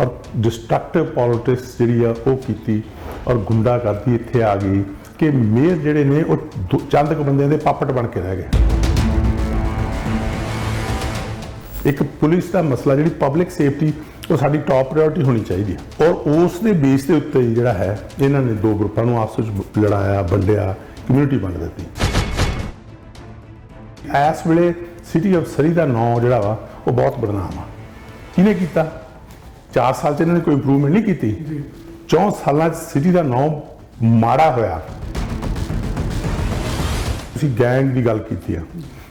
और destructive politics जी और गुंडागर्दी इत्थे आ गई कि मेयर जिहड़े ने चंद क बंदियां दे पापट बन के रह गए। एक पुलिस का मसला जी पब्लिक सेफ्टी वो साडी टॉप प्रायोरिटी होनी चाहिए और उस दे बेस के उत्ते जिहड़ा है इन्हां ने दो ग्रुपां नूं आपस विच लड़ाया वंडिया कम्यूनिटी वंड दित्ती। इस वेले सिटी ऑफ सरी का नाम जिहड़ा वा वो बहुत बदनाम आ। किहने कीता? 4 साल च इन्होंने कोई इंप्रूवमेंट नहीं की। 4 साल सिटी का नाम माड़ा होया। असीं गैंग की गल कीती आ,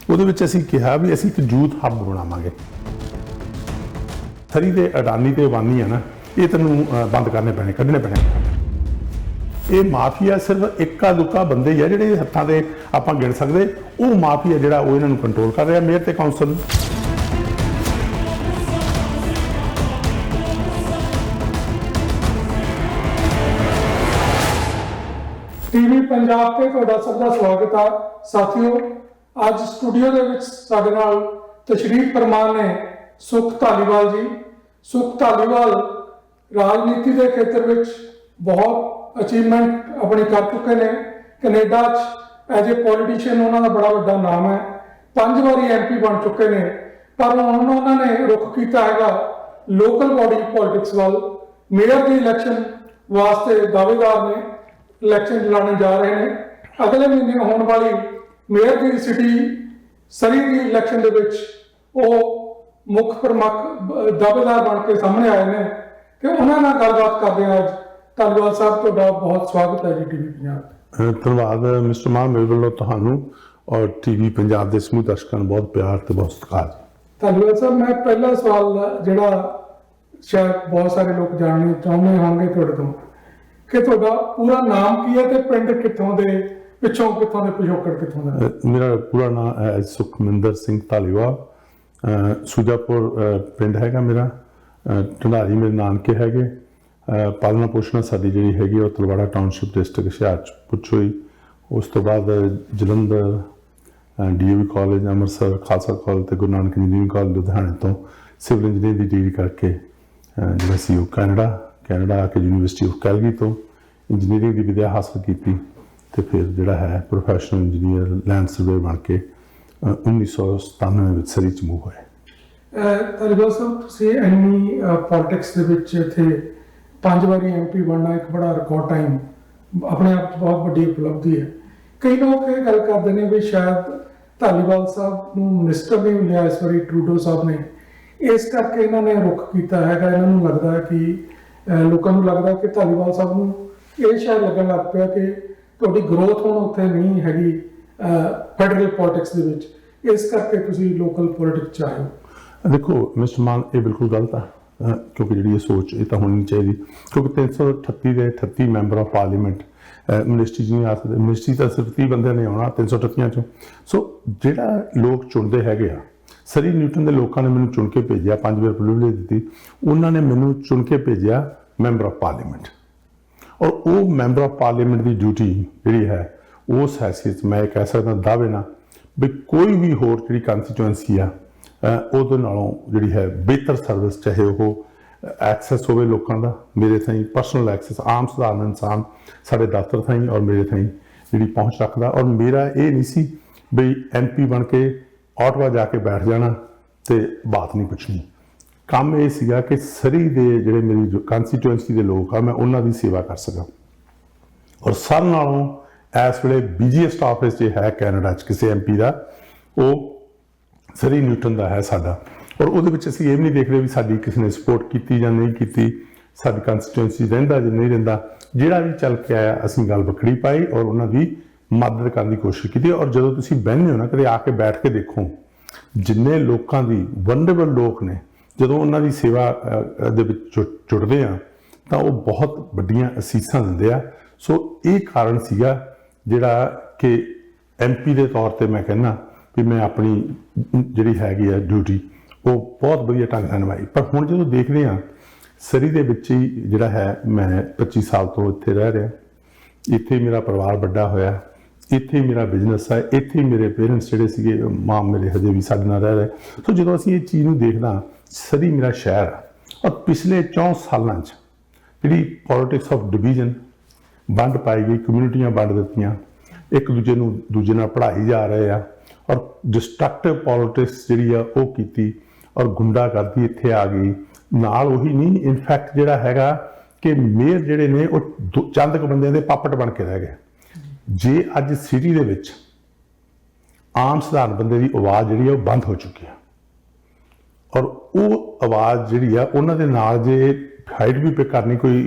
उहदे विच असीं कहा भी असीं एक यूथ हब बनावांगे। सरी दे अडानी ते अबानी है ना, ये तैनूं बंद करने पैणे, कड्ढने पैणे। ये माफिया सिर्फ इक्का दुक्का बंदे ही है जिहड़े हत्थां ते आपां गिण सकदे। वो माफिया जिहड़ा वो इन्हां नूं कंट्रोल कर रहा मेयर ते काउंसल। टीवी पंजाब ते तुहाडा सब दा स्वागत है। साथियों, अज स्टूडियो दे विच साडे नाल तशरीफ फरमान ने सुख धालीवाल जी। सुख धालीवाल राजनीति के खेत्र में बहुत अचीवमेंट अपनी कर चुके हैं। कनेडा एज ए पॉलिटिशियन उन्होंने बड़ा वड्डा नाम है। 5 बारी MP बन चुके हैं, पर हुण उन्होंने रुख किया है लोकल बॉडी पॉलिटिक्स वाल। मेयर की इलैक्शन वास्ते दावेदार ने, इलैक्शन लड़ने जा रहे हैं। अगले महीने होने वाली मेयर की सिटी सरी की इलैक्शन के मुख प्रमुख दावेदार बन के सामने आए हैं कि उन्होंने गलबात करते हैं। अज धालीवाल साहब तुहाडा बहुत स्वागत है जी टीवी पंजाब। धन्यवाद मिस्टर मान, मेरे वालों तुहानूं और टीवी पंजाब के समूह दर्शकों बहुत प्यार तो बहुत सत्कार। धालीवाल साहब, मैं पहला सवाल जिहड़ा शायद बहुत सारे लोग जानना चाहते होंगे तुहाडे तों कि तुहाडा पूरा नाम की है ते पिंड कित्थों दे, पिछों कित्थों दे, पिछोकड़ कित्थों दा? मेरा पूरा नाम है सुखमिंदर सिंह धालीवाल। सुजापुर पिंड हैगा मेरा। ढंडारी मेरे नानके हैगे। पालना पोषणा साडी जिहड़ी हैगी वो तलवाड़ा टाउनशिप डिस्ट्रिक्ट हुशियारपुर होई। उस तो बाद Jalandhar DAV college Amritsar, Khalsa college ते गुरु नानक इंजीनियरिंग कॉलेज लुधियाने तो सिविल इंजीनियरिंग की डिग्री करके जिहड़ा सी वो कैनेडा आके यूनिवर्सिटी ऑफ कैलगरी तो इंजीनियरिंग की विद्या हासिल की ते फिर जिहड़ा है प्रोफैशनल इंजीनियर लैंड सर्वेयर बन के 1997 में सरी च मूव होए। धालीवाल साहब, तुसीं इन्नी पॉलिटिक्स दे विच इत्थे 5 बारी MP बनना एक बड़ा रिकॉर्ड टाइम अपने आप बहुत बड़ी उपलब्धि है। कई लोग ये गल करते हैं भी शायद धालीवाल साहब नूं मिनिस्टर नहीं मिलिया इस बारी ट्रूडो साहब ने, इस करके इन्होंने रुख किया है। इन्होंने लगता है कि लोगों को लगता है कि धालीवाल साहब नूं ये शायद लगन लग पिया कि तुहाडी ग्रोथ हुण उत्थे नहीं हैगी फैडरल पॉलिटिक्स दे विच, इस करके तुसीं लोकल पॉलिटिक्स च आए हो। देखो मिस्टर मान, ये बिल्कुल गलत है क्योंकि जी सोच ये तो होनी चाहिए क्योंकि 338 के 38 मैंबर ऑफ पार्लीमेंट मिनिस्ट्री नहीं आ सकते। मिनिस्ट्री तो सिर्फ 30 बंदे ने आना 338 चों। सो जोड़ा लोग चुनते है सरी न्यूटन के लोगों ने मैंने चुन के भेजा, 5 बार प्रिविलेज दी, उन्होंने मैंने चुन के भेजा मैंबर ऑफ पार्लीमेंट। और वो मैंबर ऑफ पार्लीमेंट की ड्यूटी जी है उस हैसियत मैं कह सकता दावे ना भी कोई भी होर जी कॉन्स्टिट्यूएंसी आ उहदे नालों जी है बेहतर सर्विस, चाहे वो एक्सैस हो लोगों का मेरे थाई परसनल एक्सैस, आम साधारण इंसान साढ़े दफ्तर थाई और मेरे थाई जी पहुँच रखता। और मेरा ये नहीं सी बई MP बन के ऑटवा जाके बैठ जाना तो बात नहीं पुछनी। काम ये सीगा कि सरी दे जिहड़े मेरी कॉन्स्टिट्यूएंसी के लोग आ मैं उन्होंने सेवा कर सका। और सब नालों इस वे बिजीएस्ट ऑफिस जो है कैनेडा किसी MP का वो सरी न्यूटन का है साडा। और वो असीं ये भी नहीं देख रहे भी साडी किसी ने सपोर्ट की या नहीं की, साडी कॉन्स्टिट्यूएंसी रहिंदा या नहीं रहिंदा, जिहड़ा भी चल के आया असीं गल बखड़ी पाई और उन्होंनी मदद करने की कोशिश की। और जो तुसीं बहने हो ना कदे आके बैठ के देखो जिन्ने लोगों की वनरेबल लोग ने जो उन्होंने सेवा जुड़ते हैं तो वो बहुत वड्डियां असीसां दिंदे आ। सो ये कारण सीगा जिहड़ा कि MP के तौर पर मैं कहना भी मैं अपनी जिहड़ी हैगी है ड्यूटी वो बहुत वधिया ढंग नाल निभाई। पर हुण जो देखते हैं सरी दे विच ही जिहड़ा है मैं 25 साल तो इत्थे रह रहा, इत्थे मेरा परिवार वड्डा होया, इत्थे मेरा बिजनेस है, इत्थे मेरे पेरेंट्स जिहड़े सीगे मां मेरे हजे भी साडे नाल रह रहे। सो जो असीं इस चीज़ नूं देखदा सरी मेरा शहर है ਔਰ ਪਿਛਲੇ 4 ਸਾਲਾਂ 'ਚ ਜਿਹੜੀ ਪੋਲਿਟਿਕਸ ਆਫ ਡਿਵੀਜ਼ਨ ਵੰਡ ਪਾਈ ਗਈ, ਕਮਿਊਨਿਟੀਆਂ ਵੰਡ ਦਿੱਤੀਆਂ, ਇੱਕ ਦੂਜੇ ਨੂੰ ਦੂਜੇ ਨਾਲ ਪੜ੍ਹਾਈ ਜਾ ਰਹੇ ਆ ਔਰ ਡਿਸਟਰਕਟਿਵ ਪੋਲਿਟਿਕਸ ਜਿਹੜੀ ਆ ਉਹ ਕੀਤੀ ਔਰ ਗੁੰਡਾਗਰਦੀ ਇੱਥੇ ਆ ਗਈ। ਨਾਲ ਉਹੀ ਨਹੀਂ, ਇਨਫੈਕਟ ਜਿਹੜਾ ਹੈਗਾ ਕਿ ਮੇਅਰ ਜਿਹੜੇ ਨੇ ਉਹ ਚੰਦ ਕੁ ਬੰਦਿਆਂ ਦੇ ਪਾਪਟ ਬਣ ਕੇ ਰਹਿ ਗਏ। ਜੇ ਅੱਜ ਸਿਟੀ ਦੇ ਵਿੱਚ ਆਮ ਸਧਾਰਨ ਬੰਦੇ ਦੀ ਆਵਾਜ਼ ਜਿਹੜੀ ਆ ਉਹ ਬੰਦ ਹੋ ਚੁੱਕੀ ਆ ਔਰ ਉਹ ਆਵਾਜ਼ ਜਿਹੜੀ ਆ ਉਹਨਾਂ ਦੇ ਨਾਲ ਜੇ ਹਾਈਟ ਵੀ ਪਿਕ ਕਰਨੀ ਕੋਈ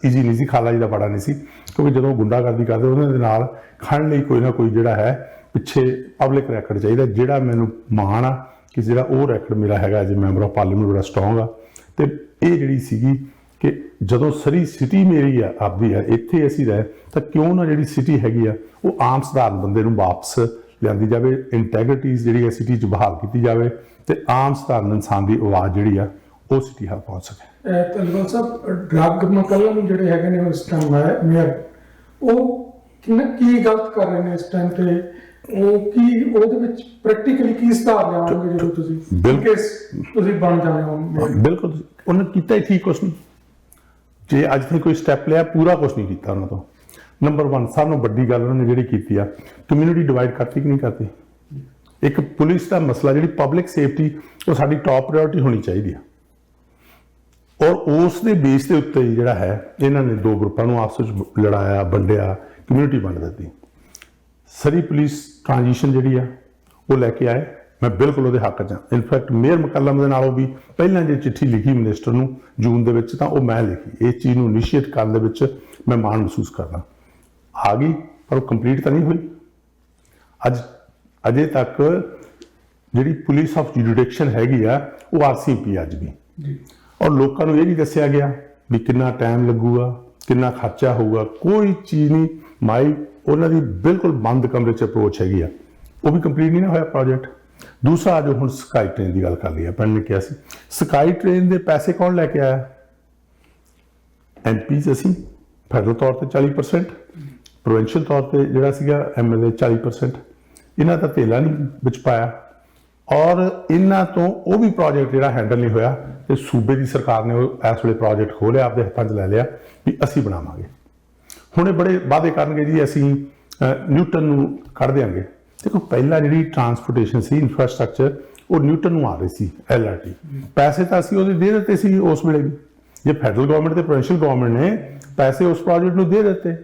ਈਜ਼ੀ ਨਹੀਂ ਸੀ, ਖਾਲਾ ਜੀ ਦਾ ਬੜਾ ਨਹੀਂ ਸੀ, ਕਿਉਂਕਿ ਜਦੋਂ ਗੁੰਡਾਗਰਦੀ ਕਰਦੇ ਉਹਨਾਂ ਦੇ ਨਾਲ ਖੜਨ ਲਈ ਕੋਈ ਨਾ ਕੋਈ ਜਿਹੜਾ ਹੈ ਪਿੱਛੇ ਪਬਲਿਕ ਰੈਕਡ ਚਾਹੀਦਾ। ਜਿਹੜਾ ਮੈਨੂੰ ਮਾਣ ਆ ਕਿ ਜਿਹੜਾ ਉਹ ਰੈਕਡ ਮੇਰਾ ਹੈਗਾ ਐਜ਼ ਮੈਂਬਰ ਆਫ ਪਾਰਲੀਮੈਂਟ ਬੜਾ ਸਟਰੋਂਗ ਆ। ਤੇ ਇਹ ਜਿਹੜੀ ਸੀਗੀ ਕਿ ਜਦੋਂ ਸਾਰੀ ਸਿਟੀ ਮੇਰੀ ਆ ਆਪਦੀ ਆ, ਇੱਥੇ ਅਸੀਂ ਰਹੇ ਤਾਂ ਕਿਉਂ ਨਾ ਜਿਹੜੀ ਸਿਟੀ ਹੈਗੀ ਆ ਉਹ ਆਮ ਸਧਾਰਨ ਬੰਦੇ ਨੂੰ ਵਾਪਸ ਲਿਆਂਦੀ ਜਾਵੇ, ਇੰਟੈਗ੍ਰਿਟੀਜ਼ ਜਿਹੜੀ ਹੈ ਸਿਟੀ 'ਚ ਬਹਾਲ ਕੀਤੀ ਜਾਵੇ ਤੇ ਆਮ ਸਧਾਰਨ ਇਨਸਾਨ ਦੀ ਆਵਾਜ਼ ਜਿਹੜੀ ਆ ਉਹ ਸਿਟੀ ਹੱਥ ਪਹੁੰਚ ਸਕੇ। ਧਾਲੀਵਾਲ ਸਾਹਿਬ, ਡਰੱਗ ਮਕਲਮ ਜਿਹੜੇ ਹੈਗੇ ਨੇ ਇਸ ਟਾਈਮ ਮੇਅਰ, ਉਹ ਕੀ ਗਲਤ ਕਰ ਰਹੇ ਨੇ ਇਸ ਟਾਈਮ ਤੇ? ਉਹ ਕੀ ਉਹਦੇ ਵਿੱਚ ਪ੍ਰੈਕਟੀਕਲੀ ਕੀ ਸੁਧਾਰ ਲਿਆਉਣਗੇ ਜਦੋਂ ਤੁਸੀਂ ਬਣ ਜਾਣੇ ਹੋ? ਬਿਲਕੁਲ, ਉਹਨੇ ਕੀਤਾ ਹੀ ਠੀਕ ਕੁਛ ਨਹੀਂ। ਜੇ ਅੱਜ ਤੱਕ ਕੋਈ ਸਟੈਪ ਲਿਆ, ਪੂਰਾ ਕੁਛ ਨਹੀਂ ਕੀਤਾ ਉਹਨਾਂ ਤੋਂ। ਨੰਬਰ 1 ਸਭ ਤੋਂ ਵੱਡੀ ਗੱਲ ਉਹਨਾਂ ਨੇ ਜਿਹੜੀ ਕੀਤੀ ਆ, ਕਮਿਊਨਿਟੀ ਡਿਵਾਈਡ ਕਰਤੀ ਕਿ ਨਹੀਂ ਕਰਤੀ। ਇੱਕ ਪੁਲਿਸ ਦਾ ਮਸਲਾ, ਜਿਹੜੀ ਪਬਲਿਕ ਸੇਫਟੀ, ਉਹ ਸਾਡੀ ਟੌਪ ਪ੍ਰਾਇੋਰਟੀ ਹੋਣੀ ਚਾਹੀਦੀ ਆ ਔਰ ਉਸ ਦੇ ਬੇਸ ਦੇ ਉੱਤੇ ਜਿਹੜਾ ਹੈ ਇਹਨਾਂ ਨੇ 2 ਗਰੁੱਪਾਂ ਨੂੰ ਆਪਸ ਵਿੱਚ ਲੜਾਇਆ, ਵੰਡਿਆ, ਕਮਿਊਨਿਟੀ ਵੰਡ ਦਿੱਤੀ। ਸਾਰੀ ਪੁਲਿਸ ਟ੍ਰਾਂਜੀਸ਼ਨ ਜਿਹੜੀ ਆ ਉਹ ਲੈ ਕੇ ਆਏ, ਮੈਂ ਬਿਲਕੁਲ ਉਹਦੇ ਹੱਕ 'ਚ ਹਾਂ। ਇਨਫੈਕਟ ਮੇਅਰ ਮੁਕੱਲਮ ਦੇ ਨਾਲੋਂ ਵੀ ਪਹਿਲਾਂ ਜੇ ਚਿੱਠੀ ਲਿਖੀ ਮਿਨਿਸਟਰ ਨੂੰ ਜੂਨ ਦੇ ਵਿੱਚ, ਤਾਂ ਉਹ ਮੈਂ ਲਿਖੀ। ਇਸ ਚੀਜ਼ ਨੂੰ ਇਨੀਸ਼ੀਏਟ ਕਰਨ ਦੇ ਵਿੱਚ ਮੈਂ ਮਾਣ ਮਹਿਸੂਸ ਕਰਦਾ। ਆ ਗਈ ਪਰ ਉਹ ਕੰਪਲੀਟ ਤਾਂ ਨਹੀਂ ਹੋਈ। ਅਜੇ ਤੱਕ ਜਿਹੜੀ ਪੁਲਿਸ ਆਫ ਜੁਡੀਡਿਕਸ਼ਨ ਹੈਗੀ ਆ ਉਹ RCMP ਅੱਜ ਵੀ, ਔਰ ਲੋਕਾਂ ਨੂੰ ਇਹ ਨਹੀਂ ਦੱਸਿਆ ਗਿਆ ਵੀ ਕਿੰਨਾ ਟਾਈਮ ਲੱਗੂਗਾ, ਕਿੰਨਾ ਖਰਚਾ ਹੋਊਗਾ, ਕੋਈ ਚੀਜ਼ ਨਹੀਂ। ਉਹਨਾਂ ਦੀ ਬਿਲਕੁਲ ਬੰਦ ਕਮਰੇ 'ਚ ਅਪਰੋਚ ਹੈਗੀ ਆ, ਉਹ ਵੀ ਕੰਪਲੀਟ ਨਹੀਂ ਹੋਇਆ ਪ੍ਰੋਜੈਕਟ। ਦੂਸਰਾ, ਜੋ ਹੁਣ ਸਕਾਈ ਟ੍ਰੇਨ ਦੀ ਗੱਲ ਕਰ ਲਈ ਆਪਾਂ ਨੇ ਕਿਹਾ ਸੀ, ਸਕਾਈ ਟ੍ਰੇਨ ਦੇ ਪੈਸੇ ਕੌਣ ਲੈ ਕੇ ਆਇਆ? MPs ਅਸੀਂ, ਫੈਡਰਲ ਤੌਰ ਤੇ 40%, ਪ੍ਰੋਵਿੰਸ਼ੀਅਲ ਤੌਰ ਤੇ ਜਿਹੜਾ ਸੀਗਾ MLA 40%। ਇਹਨਾਂ ਦਾ ਧੇਲਾ ਨਹੀਂ ਵਿੱਚ ਪਾਇਆ ਔਰ ਇਹਨਾਂ ਤੋਂ ਉਹ ਵੀ ਪ੍ਰੋਜੈਕਟ ਜਿਹੜਾ ਹੈਂਡਲ ਨਹੀਂ ਹੋਇਆ ਤੇ ਸੂਬੇ ਦੀ ਸਰਕਾਰ ਨੇ ਉਹ ਇਸ ਵੇਲੇ ਪ੍ਰੋਜੈਕਟ ਖੋਲ੍ਹਿਆ, ਆਪਦੇ ਹੱਥਾਂ 'ਚ ਲੈ ਲਿਆ ਵੀ ਅਸੀਂ ਬਣਾਵਾਂਗੇ। ਹੁਣ ਇਹ ਬੜੇ ਵਾਅਦੇ ਕਰਨਗੇ ਜੀ ਅਸੀਂ ਨਿਊਟਨ ਨੂੰ ਕੱਢ ਦਿਆਂਗੇ। ਦੇਖੋ, ਪਹਿਲਾਂ ਜਿਹੜੀ ਟਰਾਂਸਪੋਰਟੇਸ਼ਨ ਸੀ, ਇਨਫਰਾਸਟ੍ਰਕਚਰ, ਉਹ ਨਿਊਟਨ ਨੂੰ ਆ ਰਹੀ ਸੀ, LRT। ਪੈਸੇ ਤਾਂ ਅਸੀਂ ਉਹਦੇ ਦੇ ਦਿੱਤੇ ਸੀ ਉਸ ਵੇਲੇ ਵੀ। ਜੇ ਫੈਡਰਲ ਗਵਰਨਮੈਂਟ ਤੇ ਪ੍ਰੋਵਿੰਸ਼ੀਅਲ ਗਵਰਨਮੈਂਟ ਨੇ ਪੈਸੇ ਉਸ ਪ੍ਰੋਜੈਕਟ ਨੂੰ ਦੇ ਦਿੱਤੇ।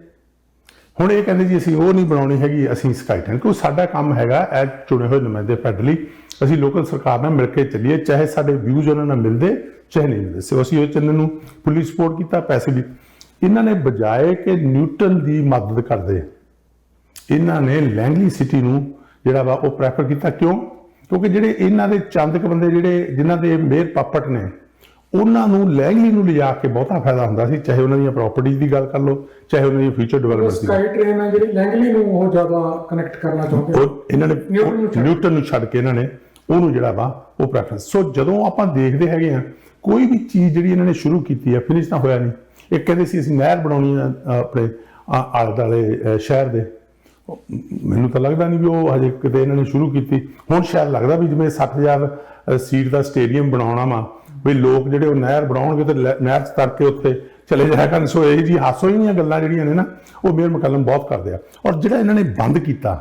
ਹੁਣ ਇਹ ਕਹਿੰਦੇ ਜੀ ਅਸੀਂ ਉਹ ਨਹੀਂ ਬਣਾਉਣੀ ਹੈਗੀ, ਅਸੀਂ ਸਕਾਈ ਟ੍ਰੇਨ। ਕਿਉਂਕਿ ਸਾਡਾ ਕੰਮ ਹੈਗਾ ਐ ਚੁਣੇ ਹੋਏ ਨੁਮਾਇੰਦੇ ਫੈਡਰਲੀ, ਅਸੀਂ ਲੋਕਲ ਸਰਕਾਰ ਨਾਲ ਮਿਲ ਕੇ ਚੱਲੀਏ, ਚਾਹੇ ਸਾਡੇ ਵਿਊਜ਼ ਉਹਨਾਂ ਨਾਲ ਮਿਲਦੇ ਚਾਹੇ ਨਹੀਂ ਮਿਲਦੇ। ਸੋ ਅਸੀਂ ਉਹ ਚੰਨ ਨੂੰ ਪੁਲਿਸ ਸਪੋਰਟ ਕੀਤਾ, ਪੈਸੇ ਵੀ। ਇਹਨਾਂ ਨੇ ਬਜਾਏ ਕਿ ਨਿਊਟਨ ਦੀ ਮਦਦ ਕਰਦੇ, ਇਹਨਾਂ ਨੇ ਲੈਂਗਲੀ ਸਿਟੀ ਨੂੰ ਜਿਹੜਾ ਵਾ ਉਹ ਪ੍ਰੈਫਰ ਕੀਤਾ। ਕਿਉਂ? ਕਿਉਂਕਿ ਜਿਹੜੇ ਇਹਨਾਂ ਦੇ ਚੰਦ ਕੁ ਬੰਦੇ ਜਿਹੜੇ ਜਿਨ੍ਹਾਂ ਦੇ ਮੇਅਰ ਪਾਪਟ ਨੇ, ਉਹਨਾਂ ਨੂੰ ਲੈਂਗਲੀ ਨੂੰ ਲਿਜਾ ਕੇ ਬਹੁਤਾ ਫਾਇਦਾ ਹੁੰਦਾ ਸੀ, ਚਾਹੇ ਉਹਨਾਂ ਦੀਆਂ ਪ੍ਰਾਪਰਟੀਜ਼ ਦੀ ਗੱਲ ਕਰ ਲਓ, ਚਾਹੇ ਉਹਨਾਂ ਦੀ ਫਿਊਚਰ ਡਿਵੈਲਪਮੈਂਟ ਦੀ। ਸਕਾਈ ਟ੍ਰੇਨ ਹੈ ਜਿਹੜੀ ਲੈਂਗਲੀ ਨੂੰ ਉਹ ਜ਼ਿਆਦਾ ਕਨੈਕਟ ਕਰਨਾ ਚਾਹੁੰਦੇ ਉਹ ਇਹਨਾਂ ਨੇ ਨਿਊਟਨ ਨੂੰ ਛੱਡ ਕੇ ਇਹਨਾਂ ਨੇ ਉਹਨੂੰ ਜਿਹੜਾ ਵਾ ਉਹ ਪ੍ਰੈਫਰੈਂਸ। ਸੋ ਜਦੋਂ ਆਪਾਂ ਦੇਖਦੇ ਹੈਗੇ ਆ ਕੋਈ ਵੀ ਚੀਜ਼ ਜਿਹੜੀ ਇਹਨਾਂ ਨੇ ਸ਼ੁਰੂ ਕੀਤੀ ਆ, ਫਿਨਿਸ਼ ਤਾਂ ਹੋਇਆ ਨਹੀਂ। ਇਹ ਕਹਿੰਦੇ ਸੀ ਅਸੀਂ ਨਹਿਰ ਬਣਾਉਣੀ ਆ ਆਪਣੇ ਆਲੇ ਦੁਆਲੇ ਸ਼ਹਿਰ ਦੇ, ਮੈਨੂੰ ਤਾਂ ਲੱਗਦਾ ਨਹੀਂ ਵੀ ਉਹ ਹਜੇ ਕਿਤੇ ਇਹਨਾਂ ਨੇ ਸ਼ੁਰੂ ਕੀਤੀ। ਹੁਣ ਸ਼ਾਇਦ ਲੱਗਦਾ ਵੀ ਜਿਵੇਂ 60,000 ਸੀਟ ਦਾ ਸਟੇਡੀਅਮ ਬਣਾਉਣਾ ਵਾ, ਵੀ ਲੋਕ ਜਿਹੜੇ ਉਹ ਨਹਿਰ ਬਣਾਉਣਗੇ ਤੇ ਨਹਿਰ 'ਚ ਤਰ ਕੇ ਉੱਥੇ ਚਲੇ ਜਾਇਆ ਕਰਨ। ਸੋ ਇਹ ਜੀ ਹਾਸੋ ਹੀ ਨਹੀਂ ਗੱਲਾਂ ਜਿਹੜੀਆਂ ਨੇ ਨਾ, ਉਹ ਮੇਅਰ ਮੁਕੱਲਮ ਬਹੁਤ ਕਰਦੇ ਆ। ਔਰ ਜਿਹੜਾ ਇਹਨਾਂ ਨੇ ਬੰਦ ਕੀਤਾ,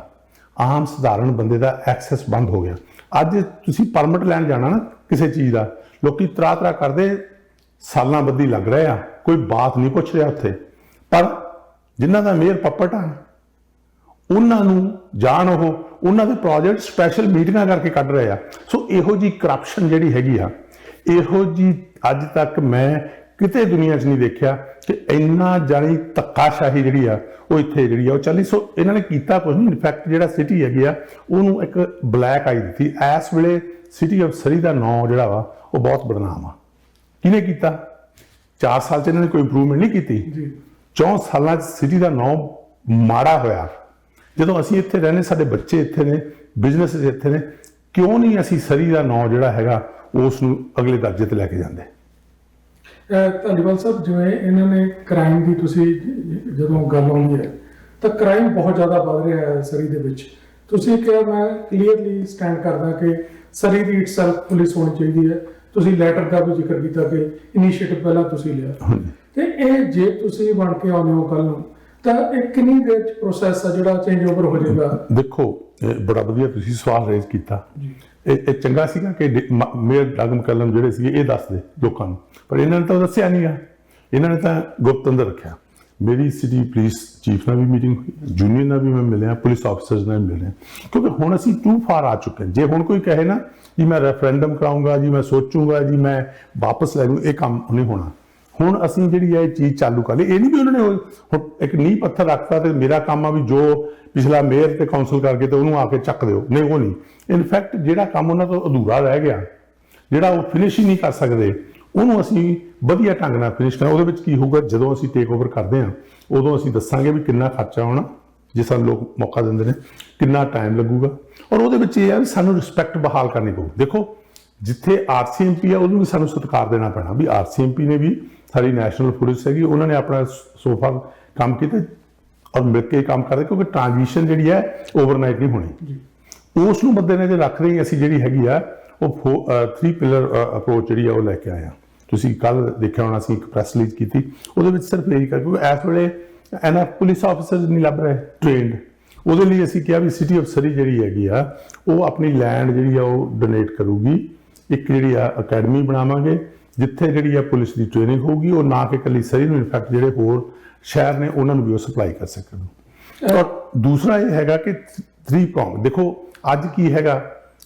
ਆਮ ਸਧਾਰਨ ਬੰਦੇ ਦਾ ਐਕਸੈਸ ਬੰਦ ਹੋ ਗਿਆ। ਅੱਜ ਤੁਸੀਂ ਪਰਮਿਟ ਲੈਣ ਜਾਣਾ ਨਾ ਕਿਸੇ ਚੀਜ਼ ਦਾ, ਲੋਕੀ ਤਰਾ ਕਰਦੇ, ਸਾਲਾਂ ਬੱਧੀ ਲੱਗ ਰਹੇ ਆ, ਕੋਈ ਬਾਤ ਨਹੀਂ ਪੁੱਛ ਰਿਹਾ ਉੱਥੇ। ਪਰ ਜਿਨ੍ਹਾਂ ਦਾ ਮੇਅਰ ਪੱਪਟ ਆ, ਉਹਨਾਂ ਨੂੰ ਜਾਣ ਉਹਨਾਂ ਦੇ ਪ੍ਰੋਜੈਕਟ ਸਪੈਸ਼ਲ ਮੀਟਿੰਗਾਂ ਕਰਕੇ ਕੱਢ ਰਹੇ ਆ। ਸੋ ਇਹੋ ਜੀ ਕਰਪਸ਼ਨ ਜਿਹੜੀ ਹੈਗੀ ਆ, ਇਹੋ ਜੀ ਅੱਜ ਤੱਕ ਮੈਂ ਕਿਤੇ ਦੁਨੀਆ 'ਚ ਨਹੀਂ ਦੇਖਿਆ ਕਿ ਇੰਨਾ ਜਾਣੀ ਧੱਕਾਸ਼ਾਹੀ ਜਿਹੜੀ ਆ ਉਹ ਇੱਥੇ ਜਿਹੜੀ ਆ ਉਹ ਚੱਲੀ। ਸੋ ਇਹਨਾਂ ਨੇ ਕੀਤਾ ਕੁਝ ਨਹੀਂ। ਇਨਫੈਕਟ ਜਿਹੜਾ ਸਿਟੀ ਹੈਗੀ ਆ ਉਹਨੂੰ ਇੱਕ ਬਲੈਕ ਆਈ ਦਿੱਤੀ। ਇਸ ਵੇਲੇ ਸਿਟੀ ਆਫ ਸਰੀ ਦਾ ਨਾਂ ਜਿਹੜਾ ਵਾ ਉਹ ਬਹੁਤ ਬਦਨਾਮ ਆ। ਕਿਹਨੇ ਕੀਤਾ? 4 ਸਾਲ 'ਚ ਇਹਨਾਂ ਨੇ ਕੋਈ ਇੰਪਰੂਵਮੈਂਟ ਨਹੀਂ ਕੀਤੀ। 4 ਸਾਲਾਂ 'ਚ ਸਿਟੀ ਦਾ ਨਾਂ ਮਾੜਾ ਹੋਇਆ। ਜਦੋਂ ਅਸੀਂ ਇੱਥੇ ਰਹਿੰਦੇ, ਸਾਡੇ ਬੱਚੇ ਇੱਥੇ ਨੇ, ਬਿਜ਼ਨਸ ਇੱਥੇ ਨੇ, ਕਿਉਂ ਨਹੀਂ ਅਸੀਂ ਸਰੀ ਦਾ ਨਾਂ ਜਿਹੜਾ ਹੈਗਾ ਉਸ ਨੂੰ ਅਗਲੇ ਦਰਜੇ ਤੇ ਲੈ ਕੇ ਜਾਂਦੇ? ਧਾਲੀਵਾਲ ਸਾਹਿਬ, ਜਿਵੇਂ ਇਹਨਾਂ ਨੇ ਕ੍ਰਾਈਮ ਦੀ ਤੁਸੀਂ ਜਦੋਂ ਗੱਲ ਆਉਂਦੀ ਹੈ ਤਾਂ ਕ੍ਰਾਈਮ ਬਹੁਤ ਜ਼ਿਆਦਾ ਵੱਧ ਰਿਹਾ ਹੈ ਸਰੀ ਦੇ ਵਿੱਚ। ਤੁਸੀਂ ਕਿਹਾ, ਮੈਂ ਕਲੀਅਰਲੀ ਸਟੈਂਡ ਕਰਦਾ ਕਿ ਸਰੀ ਦੀ ਇਟਸੈਲਫ ਪੁਲਿਸ ਹੋਣੀ ਚਾਹੀਦੀ ਹੈ। ਤੁਸੀਂ ਲੈਟਰ ਦਾ ਵੀ ਜ਼ਿਕਰ ਕੀਤਾ ਕਿ ਇਨੀਸ਼ੀਏਟਿਵ ਪਹਿਲਾਂ ਤੁਸੀਂ ਲਿਆ ਤੇ ਇਹ ਜੇ ਤੁਸੀਂ ਬਣ ਕੇ ਆਉਂਦੇ ਹੋ ਕੱਲ ਨੂੰ ਤਾਂ ਇਹ ਕਿੰਨੀ ਦੇਰ ਚ ਪ੍ਰੋਸੈਸ ਆ ਜਿਹੜਾ ਚੇਂਜ ਓਵਰ ਹੋ ਜਾਏਗਾ? ਦੇਖੋ ਬੜਾ ਵਧੀਆ ਤੁਸੀਂ ਸਵਾਲ ਰੇਜ਼ ਕੀਤਾ। ਇਹ ਚੰਗਾ ਸੀਗਾ ਕਿ ਮੇਅਰ ਡਗ ਮਕੱਲਮ ਜਿਹੜੇ ਸੀਗੇ ਇਹ ਦੱਸਦੇ ਲੋਕਾਂ ਨੂੰ, ਪਰ ਇਹਨਾਂ ਨੇ ਤਾਂ ਦੱਸਿਆ ਨਹੀਂਗਾ, ਇਹਨਾਂ ਨੇ ਤਾਂ ਗੁਪਤ ਅੰਦਰ ਰੱਖਿਆ। ਮੇਰੀ ਸਿਟੀ ਪੁਲਿਸ ਚੀਫ ਨਾਲ ਵੀ ਮੀਟਿੰਗ ਹੋਈ, ਜੂਨੀਅਰ ਨਾਲ ਵੀ ਮੈਂ ਮਿਲਿਆ, ਪੁਲਿਸ ਆਫਿਸਰਸ ਨਾਲ ਮਿਲ ਰਿਹਾ, ਕਿਉਂਕਿ ਹੁਣ ਅਸੀਂ ਟੂ ਫਾਰ ਆ ਚੁੱਕੇ ਹਾਂ। ਜੇ ਹੁਣ ਕੋਈ ਕਹੇ ਨਾ ਜੀ ਮੈਂ ਰੈਫਰੈਂਡਮ ਕਰਾਊਂਗਾ ਜੀ, ਮੈਂ ਸੋਚੂੰਗਾ ਜੀ, ਮੈਂ ਵਾਪਸ ਲੈ ਲੂੰ, ਇਹ ਕੰਮ ਨਹੀਂ ਹੋਣਾ। ਹੁਣ ਅਸੀਂ ਜਿਹੜੀ ਹੈ ਇਹ ਚੀਜ਼ ਚਾਲੂ ਕਰ ਲਈ। ਇਹ ਨਹੀਂ ਵੀ ਉਹਨਾਂ ਨੇ ਹੁਣ ਇੱਕ ਨੀਂਹ ਪੱਥਰ ਰੱਖਤਾ ਤੇ ਮੇਰਾ ਕੰਮ ਆ ਵੀ ਜੋ ਪਿਛਲਾ ਮੇਅਰ ਤੇ ਕਾਉਂਸਲ ਕਰਕੇ ਤੇ ਉਹਨੂੰ ਆ ਕੇ ਚੱਕ ਦਿਓ, ਨਹੀਂ ਉਹ ਨਹੀਂ। ਇਨਫੈਕਟ ਜਿਹੜਾ ਕੰਮ ਉਹਨਾਂ ਤੋਂ ਅਧੂਰਾ ਰਹਿ ਗਿਆ, ਜਿਹੜਾ ਉਹ ਫਿਨਿਸ਼ ਹੀ ਨਹੀਂ ਕਰ ਸਕਦੇ, ਉਹਨੂੰ ਅਸੀਂ ਵਧੀਆ ਢੰਗ ਨਾਲ ਫਿਨਿਸ਼ ਕਰਾਂ। ਉਹਦੇ ਵਿੱਚ ਕੀ ਹੋਊਗਾ, ਜਦੋਂ ਅਸੀਂ ਟੇਕ ਓਵਰ ਕਰਦੇ ਹਾਂ ਉਦੋਂ ਅਸੀਂ ਦੱਸਾਂਗੇ ਵੀ ਕਿੰਨਾ ਖਰਚਾ ਹੋਣਾ, ਜੇ ਸਾਨੂੰ ਲੋਕ ਮੌਕਾ ਦਿੰਦੇ ਨੇ, ਕਿੰਨਾ ਟਾਈਮ ਲੱਗੂਗਾ। ਔਰ ਉਹਦੇ ਵਿੱਚ ਇਹ ਆ ਵੀ ਸਾਨੂੰ ਰਿਸਪੈਕਟ ਬਹਾਲ ਕਰਨੀ ਪਊ। ਦੇਖੋ ਜਿੱਥੇ ਆਰਸੀਐਮਪੀ ਆ ਉਹਨੂੰ ਵੀ ਸਾਨੂੰ ਸਤਿਕਾਰ ਦੇਣਾ ਪੈਣਾ ਵੀ ਆਰਸੀਐਮਪੀ ਨੇ ਵੀ ਸਾਡੀ ਨੈਸ਼ਨਲ ਪੁਲਿਸ ਹੈਗੀ, ਉਹਨਾਂ ਨੇ ਆਪਣਾ ਸੋਫਾ ਕੰਮ ਕੀਤਾ ਔਰ ਮਿਲ ਕੇ ਕੰਮ ਕਰਦੇ, ਕਿਉਂਕਿ ਟ੍ਰਾਂਜੀਸ਼ਨ ਜਿਹੜੀ ਹੈ ਓਵਰਨਾਈਟ ਨਹੀਂ ਹੋਣੀ। ਉਸ ਨੂੰ ਮੱਦੇ ਨਜ਼ਰ ਰੱਖਦੇ ਹੀ ਅਸੀਂ ਜਿਹੜੀ ਹੈਗੀ ਆ ਉਹ 3 ਪਿਲਰ ਅਪਰੋਚ ਜਿਹੜੀ ਆ ਉਹ ਲੈ ਕੇ ਆਏ ਹਾਂ। ਤੁਸੀਂ ਕੱਲ ਦੇਖਿਆ ਹੋਣਾ, ਅਸੀਂ ਇੱਕ ਪ੍ਰੈਸ ਰਿਲੀਜ਼ ਕੀਤੀ, ਉਹਦੇ ਵਿੱਚ ਸਿਰਫ ਇਹੀ ਕਰ, ਕਿਉਂਕਿ ਇਸ ਵੇਲੇ ਐਨਐਫ ਪੁਲਿਸ ਆਫਿਸਰਸ ਨਹੀਂ ਲੱਭ ਰਹੇ ਟ੍ਰੇਨਡ। ਉਹਦੇ ਲਈ ਅਸੀਂ ਕਿਹਾ ਵੀ ਸਿਟੀ ਆਫ ਸਰੀ ਜਿਹੜੀ ਹੈਗੀ ਆ ਉਹ ਆਪਣੀ ਲੈਂਡ ਜਿਹੜੀ ਆ ਉਹ ਡੋਨੇਟ ਕਰੂਗੀ, ਇੱਕ ਜਿਹੜੀ ਆ ਅਕੈਡਮੀ ਬਣਾਵਾਂਗੇ ਜਿੱਥੇ ਜਿਹੜੀ ਆ ਪੁਲਿਸ ਦੀ ਟ੍ਰੇਨਿੰਗ ਹੋਊਗੀ, ਉਹ ਨਾ ਕਿ ਇਕੱਲੀ ਸਰੀ ਨੂੰ, ਇਨਫੈਕਟ ਜਿਹੜੇ ਹੋਰ ਸ਼ਹਿਰ ਨੇ ਉਹਨਾਂ ਨੂੰ ਵੀ ਉਹ ਸਪਲਾਈ ਕਰ ਸਕਣ। ਔਰ ਦੂਸਰਾ ਇਹ ਹੈਗਾ ਕਿ 3 ਪ੍ਰੋਂਗ ਦੇਖੋ, ਅੱਜ ਕੀ ਹੈਗਾ,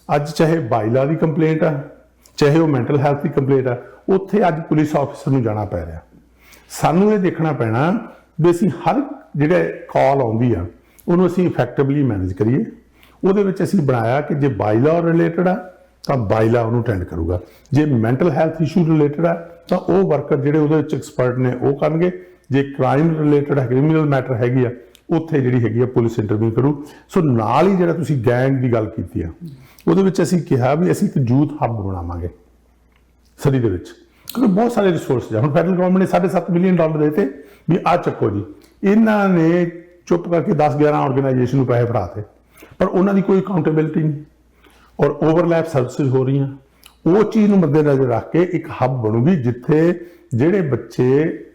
ਅੱਜ ਚਾਹੇ ਬਾਈਲਾ ਦੀ ਕੰਪਲੇਂਟ ਆ, ਚਾਹੇ ਉਹ ਮੈਂਟਲ ਹੈਲਥ ਦੀ ਕੰਪਲੇਂਟ ਆ, ਉੱਥੇ ਅੱਜ ਪੁਲਿਸ ਆਫਿਸਰ ਨੂੰ ਜਾਣਾ ਪੈ ਰਿਹਾ। ਸਾਨੂੰ ਇਹ ਦੇਖਣਾ ਪੈਣਾ ਵੀ ਅਸੀਂ ਹਰ ਜਿਹੜੇ ਕਾਲ ਆਉਂਦੀ ਆ ਉਹਨੂੰ ਅਸੀਂ ਇਫੈਕਟਿਵਲੀ ਮੈਨੇਜ ਕਰੀਏ। ਉਹਦੇ ਵਿੱਚ ਅਸੀਂ ਬਣਾਇਆ ਕਿ ਜੇ ਬਾਈਲਾ ਰਿਲੇਟਡ ਆ ਤਾਂ ਬਾਈਲਾ ਉਹਨੂੰ ਅਟੈਂਡ ਕਰੂਗਾ, ਜੇ ਮੈਂਟਲ ਹੈਲਥ ਇਸ਼ੂ ਰਿਲੇਟਡ ਆ ਤਾਂ ਉਹ ਵਰਕਰ ਜਿਹੜੇ ਉਹਦੇ ਵਿੱਚ ਐਕਸਪਰਟ ਨੇ ਉਹ ਕਰਨਗੇ, ਜੇ ਕ੍ਰਾਈਮ ਰਿਲੇਟਡ ਹੈ, ਕ੍ਰਿਮੀਨਲ ਮੈਟਰ ਹੈਗੀ ਆ, ਉੱਥੇ ਜਿਹੜੀ ਹੈਗੀ ਆ ਪੁਲਿਸ ਇੰਟਰਵਿਊ ਕਰੂ। ਸੋ ਨਾਲ ਹੀ ਜਿਹੜਾ ਤੁਸੀਂ ਗੈਂਗ ਦੀ ਗੱਲ ਕੀਤੀ ਆ, ਉਹਦੇ ਵਿੱਚ ਅਸੀਂ ਕਿਹਾ ਵੀ ਅਸੀਂ ਇੱਕ ਯੂਥ ਹੱਬ ਬਣਾਵਾਂਗੇ ਸਰੀ ਦੇ ਵਿੱਚ, ਕਿਉਂਕਿ ਬਹੁਤ ਸਾਰੇ ਰਿਸੋਰਸ ਆ। ਹੁਣ ਫੈਡਰਲ ਗਵਰਨਮੈਂਟ ਨੇ $7.5 ਮਿਲੀਅਨ ਦਿੱਤੇ ਵੀ ਆਹ ਚੱਕੋ ਜੀ, ਇਹਨਾਂ ਨੇ ਚੁੱਪ ਕਰਕੇ 10-11 ਆਰਗੇਨਾਈਜੇਸ਼ਨ ਨੂੰ ਪੈਸੇ ਫੜਾਤੇ, ਪਰ ਉਹਨਾਂ ਦੀ ਕੋਈ ਅਕਾਊਂਟੇਬਿਲਿਟੀ ਨਹੀਂ ਔਰ ਓਵਰਲੈਪ ਸਰਵਿਸਿਜ਼ ਹੋ ਰਹੀਆਂ। ਉਹ ਚੀਜ਼ ਨੂੰ ਮੱਦੇ ਨਜ਼ਰ ਰੱਖ ਕੇ ਇੱਕ ਹੱਬ ਬਣੂਗੀ ਜਿੱਥੇ ਜਿਹੜੇ ਬੱਚੇ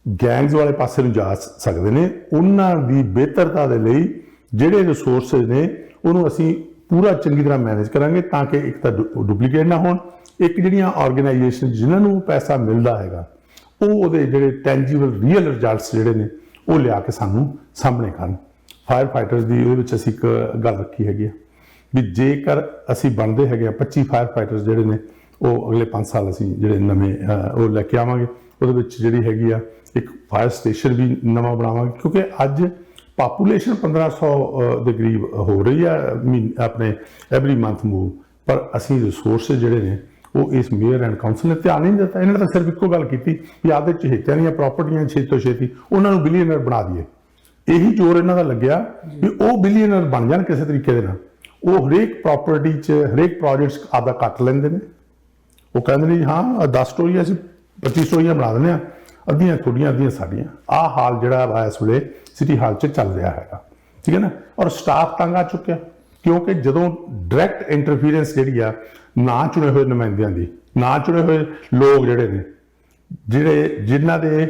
ਗੈਂਗਸ ਵਾਲੇ ਪਾਸੇ ਨੂੰ ਜਾ ਸਕਦੇ ਨੇ, ਉਹਨਾਂ ਦੀ ਬਿਹਤਰਤਾ ਦੇ ਲਈ ਜਿਹੜੇ ਰਿਸੋਰਸਿਜ਼ ਨੇ ਉਹਨੂੰ ਅਸੀਂ ਪੂਰਾ ਚੰਗੀ ਤਰ੍ਹਾਂ ਮੈਨੇਜ ਕਰਾਂਗੇ, ਤਾਂ ਕਿ ਇੱਕ ਤਾਂ ਡੁਪਲੀਕੇਟ ਨਾ ਹੋਣ, ਇੱਕ ਜਿਹੜੀਆਂ ਆਰਗੇਨਾਈਜੇਸ਼ਨ ਜਿਨ੍ਹਾਂ ਨੂੰ ਪੈਸਾ ਮਿਲਦਾ ਹੈਗਾ ਉਹ ਉਹਦੇ ਜਿਹੜੇ ਟੈਂਜੀਬਲ ਰੀਅਲ ਰਿਜ਼ਲਟਸ ਜਿਹੜੇ ਨੇ ਉਹ ਲਿਆ ਕੇ ਸਾਨੂੰ ਸਾਹਮਣੇ ਕਰਨ। ਫਾਇਰ ਫਾਈਟਰਸ ਦੀ ਉਹਦੇ ਵਿੱਚ ਅਸੀਂ ਇੱਕ ਗੱਲ ਰੱਖੀ ਹੈਗੀ ਆ ਵੀ ਜੇਕਰ ਅਸੀਂ ਬਣਦੇ ਹੈਗੇ ਆ 25 ਫਾਇਰ ਫਾਈਟਰਸ ਜਿਹੜੇ ਨੇ ਉਹ ਅਗਲੇ 5 ਸਾਲ ਅਸੀਂ ਜਿਹੜੇ ਨਵੇਂ ਉਹ ਲੈ ਕੇ ਆਵਾਂਗੇ। ਉਹਦੇ ਵਿੱਚ ਜਿਹੜੀ ਹੈਗੀ ਆ ਇੱਕ ਫਾਇਰ ਸਟੇਸ਼ਨ ਵੀ ਨਵਾਂ ਬਣਾਵਾਂਗੇ, ਕਿਉਂਕਿ ਅੱਜ ਪਾਪੂਲੇਸ਼ਨ 1500 ਦੇ ਕਰੀਬ ਹੋ ਰਹੀ ਆ ਆਪਣੇ ਐਵਰੀ ਮੰਥ ਮੂਵ, ਪਰ ਅਸੀਂ ਰਿਸੋਰਸਿਸ ਜਿਹੜੇ ਨੇ ਉਹ ਇਸ ਮੇਅਰ ਐਂਡ ਕਾਉਂਸਲ ਨੇ ਧਿਆਨ ਨਹੀਂ ਦਿੱਤਾ। ਇਹਨਾਂ ਨੇ ਤਾਂ ਸਿਰਫ ਇੱਕੋ ਗੱਲ ਕੀਤੀ ਵੀ ਆਪਦੇ ਚਹੇਤਿਆਂ ਦੀਆਂ ਪ੍ਰਾਪਰਟੀਆਂ ਛੇਤੀ ਤੋਂ ਛੇਤੀ ਉਹਨਾਂ ਨੂੰ ਬਿਲੀਅਨਰ ਬਣਾ ਦਈਏ। ਇਹੀ ਜ਼ੋਰ ਇਹਨਾਂ ਦਾ ਲੱਗਿਆ ਵੀ ਉਹ ਬਿਲੀਅਨਰ ਬਣ ਜਾਣ ਕਿਸੇ ਤਰੀਕੇ ਦੇ ਨਾਲ। ਉਹ ਹਰੇਕ ਪ੍ਰਾਪਰਟੀ 'ਚ ਹਰੇਕ ਪ੍ਰੋਜੈਕਟ 'ਚ ਆਪਦਾ ਕੱਟ ਲੈਂਦੇ ਨੇ। ਉਹ ਕਹਿੰਦੇ ਨੇ ਜੀ ਹਾਂ 10 ਸਟੋਰੀਆਂ ਅਸੀਂ 25 ਸਟੋਰੀਆਂ ਬਣਾ ਦਿੰਦੇ ਹਾਂ, ਅੱਧੀਆਂ ਤੁਹਾਡੀਆਂ ਅੱਧੀਆਂ ਸਾਡੀਆਂ। ਆਹ ਹਾਲ ਜਿਹੜਾ ਵਾ ਇਸ ਵੇਲੇ ਸਿਟੀ ਹਾਲ 'ਚ ਚੱਲ ਰਿਹਾ ਹੈਗਾ, ਠੀਕ ਹੈ ਨਾ। ਔਰ ਸਟਾਫ ਤੰਗ ਆ ਚੁੱਕਿਆ, ਕਿਉਂਕਿ ਜਦੋਂ ਡਾਇਰੈਕਟ ਇੰਟਰਫੀਰੈਂਸ ਜਿਹੜੀ ਆ ਨਾ ਚੁਣੇ ਹੋਏ ਨੁਮਾਇੰਦਿਆਂ ਦੀ, ਨਾ ਚੁਣੇ ਹੋਏ ਲੋਕ ਜਿਹੜੇ ਨੇ, ਜਿਨ੍ਹਾਂ ਦੇ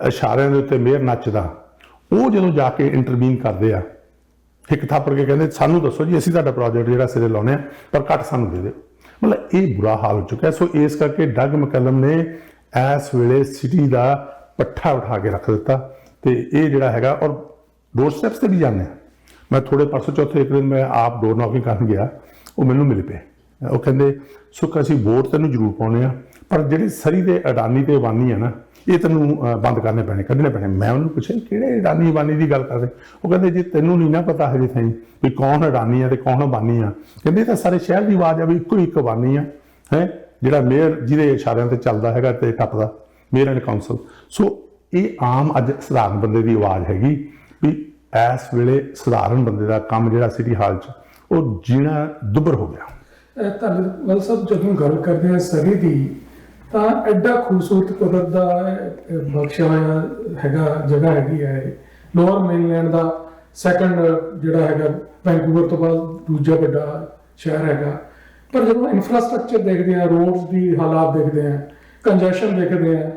ਇਸ਼ਾਰਿਆਂ ਦੇ ਉੱਤੇ ਮੇਅਰ ਨੱਚਦਾ, ਉਹ ਜਦੋਂ ਜਾ ਕੇ ਇੰਟਰਵੀਨ ਕਰਦੇ ਆ, ਇੱਕ ਥਾਪੜ ਕੇ ਕਹਿੰਦੇ ਸਾਨੂੰ ਦੱਸੋ ਜੀ ਅਸੀਂ ਤੁਹਾਡਾ ਪ੍ਰੋਜੈਕਟ ਜਿਹੜਾ ਸਿਰੇ ਲਾਉਣੇ ਆ, ਪਰ ਘੱਟ ਸਾਨੂੰ ਦੇ ਦਿਓ। ਮਤਲਬ ਇਹ ਬੁਰਾ ਹਾਲ ਹੋ ਚੁੱਕਿਆ। ਸੋ ਇਸ ਕਰਕੇ ਡਗ ਮਕੱਲਮ ਨੇ ਇਸ ਵੇਲੇ ਸਿਟੀ ਦਾ ਪੱਠਾ ਉਠਾ ਕੇ ਰੱਖ ਦਿੱਤਾ ਤੇ ਇਹ ਜਿਹੜਾ ਹੈਗਾ। ਔਰ ਡੋਰ ਸਟੈਪਸ ਤੇ ਵੀ ਜਾਂਦੇ ਆ। ਮੈਂ ਥੋੜੇ ਪਰਸੋਂ ਚੌਥੇ ਇੱਕ ਦਿਨ ਮੈਂ ਆਪ ਡੋਰ ਨੌਕਿੰਗ ਕਰਨ ਗਿਆ, ਉਹ ਮੈਨੂੰ ਮਿਲ ਪਏ। ਉਹ ਕਹਿੰਦੇ ਸੁੱਖ ਅਸੀਂ ਵੋਟ ਤੈਨੂੰ ਜ਼ਰੂਰ ਪਾਉਣੇ ਆ, ਪਰ ਜਿਹੜੇ ਸਰੀ ਦੇ ਅਡਾਨੀ ਤੇ ਅਬਾਨੀ ਆ ਨਾ, ਇਹ ਤੈਨੂੰ ਬੰਦ ਕਰਨੇ ਪੈਣੇ, ਕੱਢਣੇ ਪੈਣੇ। ਮੈਂ ਉਹਨੂੰ ਪੁੱਛਿਆ ਕਿਹੜੇ ਅਡਾਨੀ ਅਬਾਨੀ ਦੀ ਗੱਲ ਕਰਦੇ? ਉਹ ਕਹਿੰਦੇ ਜੇ ਤੈਨੂੰ ਨਹੀਂ ਨਾ ਪਤਾ ਹਜੇ ਤਾਈਂ ਵੀ ਕੌਣ ਅਡਾਨੀ ਆ ਤੇ ਕੌਣ ਅਬਾਨੀ ਆ, ਕਹਿੰਦੇ ਇਹ ਤਾਂ ਸਾਰੇ ਸ਼ਹਿਰ ਦੀ ਆਵਾਜ਼ ਆ ਵੀ ਇੱਕੋ ਇੱਕ ਅਬਾਨੀ ਆ, ਹੈ ਜਿਹੜਾ ਮੇਅਰ ਜਿਹਦੇ ਇਸ਼ਾਰਿਆਂ ਤੇ ਚੱਲਦਾ ਹੈਗਾ ਤੇ ਟੱਪਦਾ, ਮੇਅਰ ਐਂਡ ਕਾਉਂਸਲ। ਸੋ ਇਹ ਆਮ ਅੱਜ ਸਧਾਰਨ ਬੰਦੇ ਦੀ ਆਵਾਜ਼ ਹੈਗੀ ਵੀ ਇਸ ਵੇਲੇ ਸਧਾਰਨ ਬੰਦੇ ਦਾ ਕੰਮ ਜਿਹੜਾ ਸਿਟੀ ਹਾਲ 'ਚ ਉਹ ਜੀਣਾ ਦੁੱਭਰ ਹੋ ਗਿਆ। ਧੰਨਵਾਦ ਸਾਹਿਬ, ਜਦੋਂ ਗੱਲ ਕਰਦੇ ਹਾਂ ਸਰੀ ਦੀ, ਤਾਂ ਐਡਾ ਖੂਬਸੂਰਤ ਕੁਦਰਤ ਦਾ ਬਖਸ਼ਿਆ ਹੋਇਆ ਹੈਗਾ ਜਗ੍ਹਾ ਹੈਗੀ ਹੈ। ਲੋਅਰ ਮੇਨਲੈਂਡ ਦਾ ਸੈਕੰਡ ਜਿਹੜਾ ਹੈਗਾ ਵੈਂਕੂਵਰ ਤੋਂ ਬਾਅਦ ਦੂਜਾ ਵੱਡਾ ਸ਼ਹਿਰ ਹੈਗਾ। ਪਰ ਜਦੋਂ ਇਨਫਰਾਸਟ੍ਰਕਚਰ ਦੇਖਦੇ ਆ, ਰੋਡਸ ਦੀ ਹਾਲਾਤ ਦੇਖਦੇ ਆ, ਕੰਜੈਸ਼ਨ ਦੇਖਦੇ ਆ,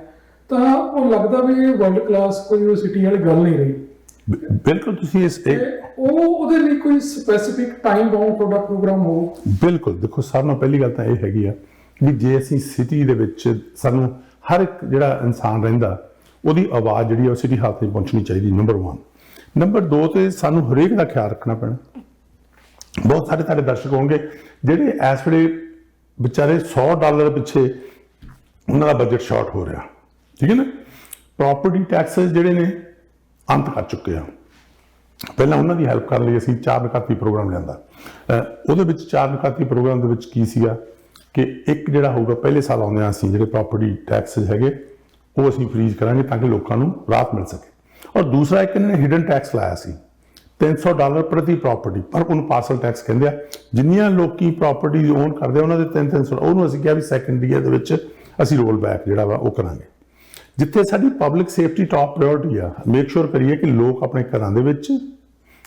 ਤਾਂ ਉਹ ਲੱਗਦਾ ਵੀ ਇਹ ਵਰਲਡ ਕਲਾਸ ਕੋਈ ਸਿਟੀ ਵਾਲੀ ਗੱਲ ਨਹੀਂ ਰਹੀ। ਬਿਲਕੁਲ ਤੁਸੀਂ ਇਸ ਤੇ ਉਹਦੇ ਲਈ ਕੋਈ ਸਪੈਸੀਫਿਕ ਟਾਈਮ ਬਾਉਂਡ ਤੁਹਾਡਾ ਪ੍ਰੋਗਰਾਮ ਹੋ? ਬਿਲਕੁਲ, ਦੇਖੋ ਸਾਰਿਆਂ ਨਾਲੋਂ ਪਹਿਲੀ ਗੱਲ ਤਾਂ ਇਹ ਹੈਗੀ ਆ ਵੀ ਜੇ ਅਸੀਂ ਸਿਟੀ ਦੇ ਵਿੱਚ ਸਾਨੂੰ ਹਰ ਇੱਕ ਜਿਹੜਾ ਇਨਸਾਨ ਰਹਿੰਦਾ ਉਹਦੀ ਆਵਾਜ਼ ਜਿਹੜੀ ਆ ਉਹ ਸਿਟੀ ਹਾਲ ਤੱਕ ਪਹੁੰਚਣੀ ਚਾਹੀਦੀ, ਨੰਬਰ 1। ਨੰਬਰ 2 ਤੇ ਸਾਨੂੰ ਹਰੇਕ ਦਾ ਖਿਆਲ ਰੱਖਣਾ ਪੈਣਾ। ਬਹੁਤ ਸਾਰੇ ਤੁਹਾਡੇ ਦਰਸ਼ਕ ਹੋਣਗੇ ਜਿਹੜੇ ਇਸ ਵੇਲੇ ਵਿਚਾਰੇ $100 ਪਿੱਛੇ ਉਹਨਾਂ ਦਾ ਬਜਟ ਸ਼ਾਰਟ ਹੋ ਰਿਹਾ, ਠੀਕ ਹੈ ਨਾ। ਪ੍ਰੋਪਰਟੀ ਟੈਕਸਸ ਜਿਹੜੇ ਨੇ ਅੰਤ ਕਰ ਚੁੱਕੇ ਆ। ਪਹਿਲਾਂ ਉਹਨਾਂ ਦੀ ਹੈਲਪ ਕਰਨ ਲਈ ਅਸੀਂ 4 ਨਿਕਾਤੀ ਪ੍ਰੋਗਰਾਮ ਲਿਆਂਦਾ। ਉਹਦੇ ਵਿੱਚ 4 ਨਿਕਾਤੀ ਪ੍ਰੋਗਰਾਮ ਦੇ ਵਿੱਚ ਕੀ ਸੀਗਾ ਕਿ ਇੱਕ ਜਿਹੜਾ ਹੋਊਗਾ ਪਹਿਲੇ ਸਾਲ ਆਉਂਦੇ ਅਸੀਂ ਜਿਹੜੇ ਪ੍ਰੋਪਰਟੀ ਟੈਕਸਸ ਹੈਗੇ ਉਹ ਅਸੀਂ ਫ੍ਰੀਜ਼ ਕਰਾਂਗੇ ਤਾਂ ਕਿ ਲੋਕਾਂ ਨੂੰ ਰਾਹਤ ਮਿਲ ਸਕੇ। ਔਰ ਦੂਸਰਾ ਇੱਕ ਇਹਨਾਂ ਨੇ ਹਿਡਨ ਟੈਕਸ ਲਾਇਆ ਸੀ $300 ਪ੍ਰਤੀ ਪ੍ਰਾਪਰਟੀ, ਪਰ ਉਹਨੂੰ ਪਾਰਸਲ ਟੈਕਸ ਕਹਿੰਦੇ ਆ। ਜਿੰਨੀਆਂ ਲੋਕੀ ਪ੍ਰਾਪਰਟੀ ਓਨ ਕਰਦੇ ਆ ਉਹਨਾਂ ਦੇ 300 ਉਹਨੂੰ ਅਸੀਂ ਕਿਹਾ ਵੀ ਸੈਕੰਡ ਈਅਰ ਦੇ ਵਿੱਚ ਅਸੀਂ ਰੋਲ ਬੈਕ ਜਿਹੜਾ ਵਾ ਉਹ ਕਰਾਂਗੇ। ਜਿੱਥੇ ਸਾਡੀ ਪਬਲਿਕ ਸੇਫਟੀ ਟਾਪ ਪ੍ਰਾਇੋਰਟੀ ਆ, ਮੇਕ ਸ਼ੋਰ ਕਰੀਏ ਕਿ ਲੋਕ ਆਪਣੇ ਘਰਾਂ ਦੇ ਵਿੱਚ,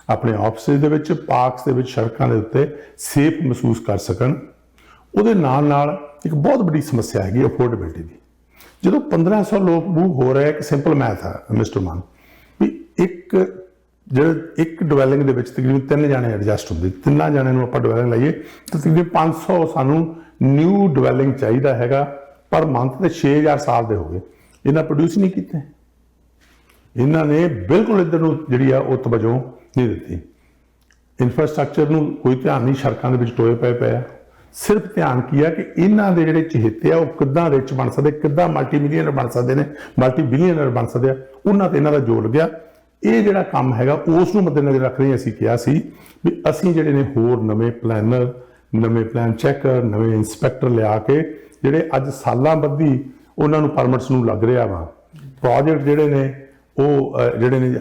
ਆਪਣੇ ਆਫਿਸਿਸ ਦੇ ਵਿੱਚ, ਪਾਰਕਸ ਦੇ ਵਿੱਚ, ਸੜਕਾਂ ਦੇ ਉੱਤੇ ਸੇਫ ਮਹਿਸੂਸ ਕਰ ਸਕਣ। ਉਹਦੇ ਨਾਲ ਨਾਲ ਇੱਕ ਬਹੁਤ ਵੱਡੀ ਸਮੱਸਿਆ ਹੈਗੀ ਅਫੋਰਡੇਬਿਲਟੀ ਦੀ। ਜਦੋਂ 1500 ਲੋਕ ਮੂਵ ਹੋ ਰਹੇ, ਇੱਕ ਸਿੰਪਲ ਮੈਥ ਆ ਮਿਸਟਰ ਮਾਨ, ਵੀ ਇੱਕ ਡਵੈਲਿੰਗ ਦੇ ਵਿੱਚ ਤਕਰੀਬਨ 3 ਜਾਣੇ ਐਡਜਸਟ ਹੁੰਦੇ, 3 ਜਾਣਿਆਂ ਨੂੰ ਆਪਾਂ ਡਵੈਲਿੰਗ ਲਾਈਏ ਤਾਂ ਤਕਰੀਬਨ 500 ਸਾਨੂੰ ਨਿਊ ਡਵੈਲਿੰਗ ਚਾਹੀਦਾ ਹੈਗਾ ਪਰ ਮੰਥ ਤੇ 6000 ਸਾਲ ਦੇ ਹੋ ਗਏ। ਇਹਨਾਂ ਪ੍ਰੋਡਿਊਸ ਨਹੀਂ ਕੀਤੇ, ਇਹਨਾਂ ਨੇ ਬਿਲਕੁਲ ਇੱਧਰ ਨੂੰ ਜਿਹੜੀ ਆ ਉਹ ਤਵੱਜੋ ਨਹੀਂ ਦਿੱਤੀ। ਇਨਫਰਾਸਟ੍ਰਕਚਰ ਨੂੰ ਕੋਈ ਧਿਆਨ ਨਹੀਂ, ਸੜਕਾਂ ਦੇ ਵਿੱਚ ਟੋਏ ਪਏ ਆ। ਸਿਰਫ ਧਿਆਨ ਕੀ ਆ ਕਿ ਇਹਨਾਂ ਦੇ ਜਿਹੜੇ ਚਹੇਤੇ ਆ ਉਹ ਕਿੱਦਾਂ ਰਿਚ ਬਣ ਸਕਦੇ, ਕਿੱਦਾਂ ਮਲਟੀ ਮਿਲੀਅਨਰ ਬਣ ਸਕਦੇ ਨੇ, ਮਲਟੀ ਬਿਲੀਅਨਰ ਬਣ ਸਕਦੇ ਆ, ਉਹਨਾਂ ਤੇ ਇਹਨਾਂ ਦਾ ਜੋਰ ਲੱਗਿਆ। ਇਹ ਜਿਹੜਾ ਕੰਮ ਹੈਗਾ ਉਸ ਨੂੰ ਮੱਦੇਨਜ਼ਰ ਰੱਖ ਰਹੇ ਅਸੀਂ ਕਿਹਾ ਸੀ ਵੀ ਅਸੀਂ ਜਿਹੜੇ ਨੇ ਹੋਰ ਨਵੇਂ ਪਲਾਨਰ, ਨਵੇਂ ਪਲਾਨ ਚੈਕਰ, ਨਵੇਂ ਇੰਸਪੈਕਟਰ ਲਿਆ ਕੇ ਜਿਹੜੇ ਅੱਜ ਸਾਲਾਂ ਬੱਧੀ ਉਹਨਾਂ ਨੂੰ ਪਰਮਿਟਸ ਨੂੰ ਲੱਗ ਰਿਹਾ ਵਾ। ਪ੍ਰੋਜੈਕਟ ਜਿਹੜੇ ਨੇ ਉਹ ਜਿਹੜੇ ਨੇ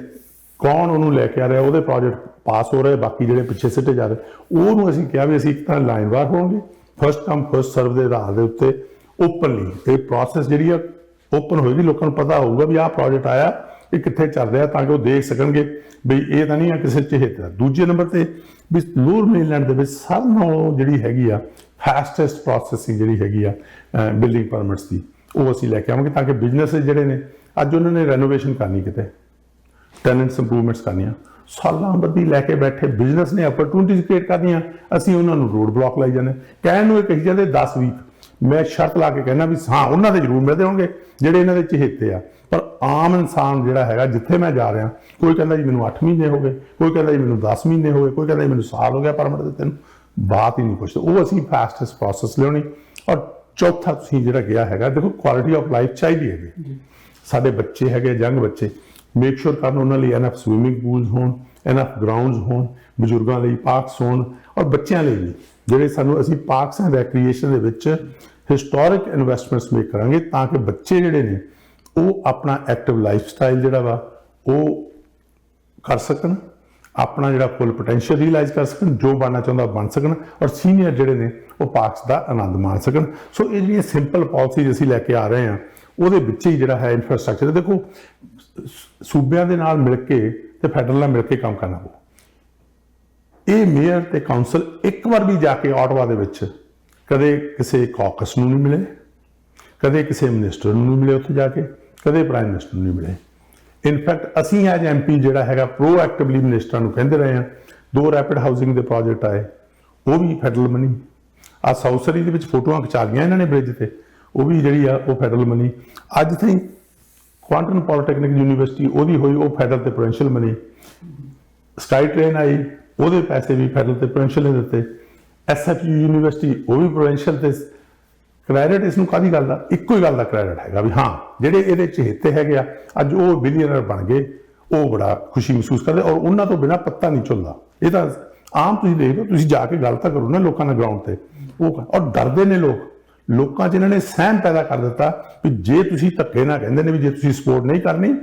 ਕੌਣ ਉਹਨੂੰ ਲੈ ਕੇ ਆ ਰਿਹਾ, ਉਹਦੇ ਪ੍ਰੋਜੈਕਟ ਪਾਸ ਹੋ ਰਹੇ, ਬਾਕੀ ਜਿਹੜੇ ਪਿੱਛੇ ਸਿੱਟੇ ਜਾ ਰਹੇ। ਉਹਨੂੰ ਅਸੀਂ ਕਿਹਾ ਵੀ ਅਸੀਂ ਇੱਕ ਤਰ੍ਹਾਂ ਲਾਈਨਵਾਰ ਹੋਣਗੇ, ਫਸਟ ਕਮ ਫਸਟ ਸਰਵ ਦੇ ਆਧਾਰ ਦੇ ਉੱਤੇ ਓਪਨਲੀ ਇਹ ਪ੍ਰੋਸੈਸ ਜਿਹੜੀ ਆ ਓਪਨ ਹੋਏਗੀ। ਲੋਕਾਂ ਨੂੰ ਪਤਾ ਹੋਊਗਾ ਵੀ ਆਹ ਪ੍ਰੋਜੈਕਟ ਆਇਆ, ਇਹ ਕਿੱਥੇ ਚੱਲ ਰਿਹਾ, ਤਾਂ ਕਿ ਉਹ ਦੇਖ ਸਕਣਗੇ ਵੀ ਇਹ ਤਾਂ ਨਹੀਂ ਆ ਕਿਸੇ ਚਹੇਤੇ ਦਾ। ਦੂਜੇ ਨੰਬਰ ਤੇ ਵੀ ਲੋਅਰ ਮੇਨਲੈਂਡ ਦੇ ਵਿੱਚ ਸਭ ਨਾਲੋਂ ਜਿਹੜੀ ਹੈਗੀ ਆ ਫਾਸਟੈਸਟ ਪ੍ਰੋਸੈਸਿੰਗ ਜਿਹੜੀ ਹੈਗੀ ਆ ਬਿਲਡਿੰਗ ਪਰਮਿਟਸ ਦੀ, ਉਹ ਅਸੀਂ ਲੈ ਕੇ ਆਵਾਂਗੇ ਤਾਂ ਕਿ ਬਿਜ਼ਨਸ ਜਿਹੜੇ ਨੇ ਅੱਜ ਉਹਨਾਂ ਨੇ ਰੈਨੋਵੇਸ਼ਨ ਕਰਨੀ, ਕਿਤੇ ਟੈਨੈਂਟਸ ਇੰਪਰੂਵਮੈਂਟਸ ਕਰਨੀਆਂ, ਸਾਲਾਂ ਬੱਧੀ ਲੈ ਕੇ ਬੈਠੇ ਬਿਜ਼ਨਸ ਨੇ ਅਪਰਚੂਨਿਟੀਜ਼ ਕ੍ਰੀਏਟ ਕਰਨੀਆਂ, ਅਸੀਂ ਉਹਨਾਂ ਨੂੰ ਰੋਡ ਬਲੌਕ ਲਾਈ ਜਾਂਦੇ। ਕਹਿਣ ਨੂੰ ਇਹ ਕਹੀ ਜਾਂਦੇ 10 ਵੀਕ, ਮੈਂ ਸ਼ਰਤ ਲਾ ਕੇ ਕਹਿਣਾ ਵੀ ਹਾਂ ਉਹਨਾਂ ਦੇ ਜ਼ਰੂਰ ਮਿਲਦੇ ਹੋਣਗੇ ਜਿਹੜੇ ਇਹਨਾਂ ਦੇ ਚਹੇਤੇ ਆ, ਪਰ ਆਮ ਇਨਸਾਨ ਜਿਹੜਾ ਹੈਗਾ ਜਿੱਥੇ ਮੈਂ ਜਾ ਰਿਹਾ, ਕੋਈ ਕਹਿੰਦਾ ਜੀ ਮੈਨੂੰ 8 ਮਹੀਨੇ ਹੋ ਗਏ, ਕੋਈ ਕਹਿੰਦਾ ਜੀ ਮੈਨੂੰ 10 ਮਹੀਨੇ ਹੋ ਗਏ, ਕੋਈ ਕਹਿੰਦਾ ਜੀ ਮੈਨੂੰ ਸਾਲ ਹੋ ਗਿਆ ਪਰਮਿਟ ਦਿੱਤੇ ਨੂੰ, ਬਾਤ ਹੀ ਨਹੀਂ ਪੁੱਛਦੇ। ਉਹ ਅਸੀਂ ਫਾਸਟੈਸਟ ਪ੍ਰੋਸੈਸ ਲਿਆਉਣੀ। ਔਰ ਚੌਥਾ ਤੁਸੀਂ ਜਿਹੜਾ ਗਿਆ ਹੈਗਾ, ਦੇਖੋ ਕੁਆਲਿਟੀ ਆਫ ਲਾਈਫ ਚਾਹੀਦੀ ਹੈਗੀ। ਸਾਡੇ ਬੱਚੇ ਹੈਗੇ ਯੰਗ ਬੱਚੇ, ਮੇਕ ਸ਼ੋਰ ਕਰਨ ਉਹਨਾਂ ਲਈ ਐਨਫ ਸਵਿਮਿੰਗ ਪੂਲਸ ਹੋਣ, ਐਨਫ ਗਰਾਊਂਡਸ ਹੋਣ, ਬਜ਼ੁਰਗਾਂ ਲਈ ਪਾਰਕਸ ਹੋਣ, ਔਰ ਬੱਚਿਆਂ ਲਈ ਵੀ ਜਿਹੜੇ ਸਾਨੂੰ ਅਸੀਂ ਪਾਰਕਸ ਐਂਡ ਰੈਕ੍ਰੀਏਸ਼ਨ ਦੇ ਵਿੱਚ ਹਿਸਟੋਰਿਕ ਇਨਵੈਸਟਮੈਂਟਸ ਮੇਕ ਕਰਾਂਗੇ ਤਾਂ ਕਿ ਬੱਚੇ ਜਿਹੜੇ ਨੇ ਉਹ ਆਪਣਾ ਐਕਟਿਵ ਲਾਈਫ ਸਟਾਈਲ ਜਿਹੜਾ ਵਾ ਉਹ ਕਰ ਸਕਣ, ਆਪਣਾ ਜਿਹੜਾ ਫੁੱਲ ਪੋਟੈਂਸ਼ੀਅਲ ਰੀਅਲਾਈਜ਼ ਕਰ ਸਕਣ, ਜੋ ਬਣਨਾ ਚਾਹੁੰਦਾ ਬਣ ਸਕਣ, ਔਰ ਸੀਨੀਅਰ ਜਿਹੜੇ ਨੇ ਉਹ ਪਾਰਕਸ ਦਾ ਆਨੰਦ ਮਾਣ ਸਕਣ। ਸੋ ਇਹ ਜਿਹੜੀਆਂ ਸਿੰਪਲ ਪਾਲਿਸੀਜ਼ ਅਸੀਂ ਲੈ ਕੇ ਆ ਰਹੇ ਹਾਂ ਉਹਦੇ ਵਿੱਚ ਹੀ ਜਿਹੜਾ ਹੈ ਇਨਫਰਾਸਟ੍ਰਕਚਰ, ਦੇਖੋ ਸੂਬਿਆਂ ਦੇ ਨਾਲ ਮਿਲ ਕੇ ਤੇ ਫੈਡਰਲ ਨਾਲ ਮਿਲ ਕੇ ਕੰਮ ਕਰਨਾ ਪਊ। ਇਹ ਮੇਅਰ ਤੇ ਕਾਉਂਸਲ ਇੱਕ ਵਾਰ ਵੀ ਜਾ ਕੇ ਆਟਵਾ ਦੇ ਵਿੱਚ ਕਦੇ ਕਿਸੇ ਕਾਕਸ ਨੂੰ ਨਹੀਂ ਮਿਲੇ, ਕਦੇ ਕਿਸੇ ਮਿਨਿਸਟਰ ਨੂੰ ਨਹੀਂ ਮਿਲੇ, ਉੱਥੇ ਜਾ ਕੇ ਕਦੇ ਪ੍ਰਾਈਮ ਮਿਨਿਸਟਰ ਨੂੰ ਨਹੀਂ ਮਿਲੇ। ਇਨਫੈਕਟ ਅਸੀਂ ਐਜ MP ਜਿਹੜਾ ਹੈਗਾ ਪ੍ਰੋਐਕਟਿਵਲੀ ਮਿਨਿਸਟਰਾਂ ਨੂੰ ਕਹਿੰਦੇ ਰਹੇ ਹਾਂ। 2 ਰੈਪਿਡ ਹਾਊਸਿੰਗ ਦੇ ਪ੍ਰੋਜੈਕਟ ਆਏ, ਉਹ ਵੀ ਫੈਡਰਲ ਮਨੀ। ਆ ਸਾਊਸਰੀ ਦੇ ਵਿੱਚ ਫੋਟੋਆਂ ਖਿਚਾ ਲਈਆਂ ਇਹਨਾਂ ਨੇ ਬ੍ਰਿਜ ਤੇ, ਉਹ ਵੀ ਜਿਹੜੀ ਆ ਉਹ ਫੈਡਰਲ ਮਨੀ। ਅੱਜ ਤਾਈਂ ਕੁਆਂਟਮ ਪੋਲੀਟੈਕਨਿਕ ਯੂਨੀਵਰਸਿਟੀ ਉਹਦੀ ਹੋਈ, ਉਹ ਫੈਡਰਲ ਤੇ ਪ੍ਰੋਵਿੰਸ਼ੀਅਲ ਮਨੀ। ਸਕਾਈ ਟ੍ਰੇਨ ਆਈ, ਉਹਦੇ ਪੈਸੇ ਵੀ ਫੈਡਰਲ ਤੇ ਪ੍ਰੋਵਿੰਸ਼ੀਅਲ ਨੇ ਦਿੱਤੇ। SFU ਯੂਨੀਵਰਸਿਟੀ ਉਹ ਵੀ ਪ੍ਰੋਵਿੰਸ਼ੀਅਲ ਤੇ। ਕ੍ਰੈਡਿਟ ਇਸ ਨੂੰ ਕਾਹਦੀ ਗੱਲ ਦਾ, ਇੱਕੋ ਹੀ ਗੱਲ ਦਾ ਕ੍ਰੈਡਿਟ ਹੈਗਾ ਵੀ ਹਾਂ ਜਿਹੜੇ ਇਹਦੇ ਚਹੇਤੇ ਹੈਗੇ ਆ ਅੱਜ ਉਹ ਬਿਲੀਅਨਰ ਬਣ ਗਏ, ਉਹ ਬੜਾ ਖੁਸ਼ੀ ਮਹਿਸੂਸ ਕਰਦੇ, ਔਰ ਉਹਨਾਂ ਤੋਂ ਬਿਨਾਂ ਪੱਤਾ ਨਹੀਂ ਝੁੱਲਦਾ। ਇਹ ਤਾਂ ਆਮ ਤੁਸੀਂ ਦੇਖ ਲਓ, ਤੁਸੀਂ ਜਾ ਕੇ ਗੱਲ ਤਾਂ ਕਰੋ ਨਾ ਲੋਕਾਂ ਨਾਲ ਗਰਾਊਂਡ ਤੇ, ਉਹ ਔਰ ਡਰਦੇ ਨੇ ਲੋਕਾਂ 'ਚ ਇਹਨਾਂ ਨੇ ਸਹਿਮ ਪੈਦਾ ਕਰ ਦਿੱਤਾ ਵੀ ਜੇ ਤੁਸੀਂ ਧੱਕੇ ਨਾਲ ਕਹਿੰਦੇ ਨੇ ਵੀ ਜੇ ਤੁਸੀਂ ਸਪੋਰਟ ਨਹੀਂ ਕਰਨੀ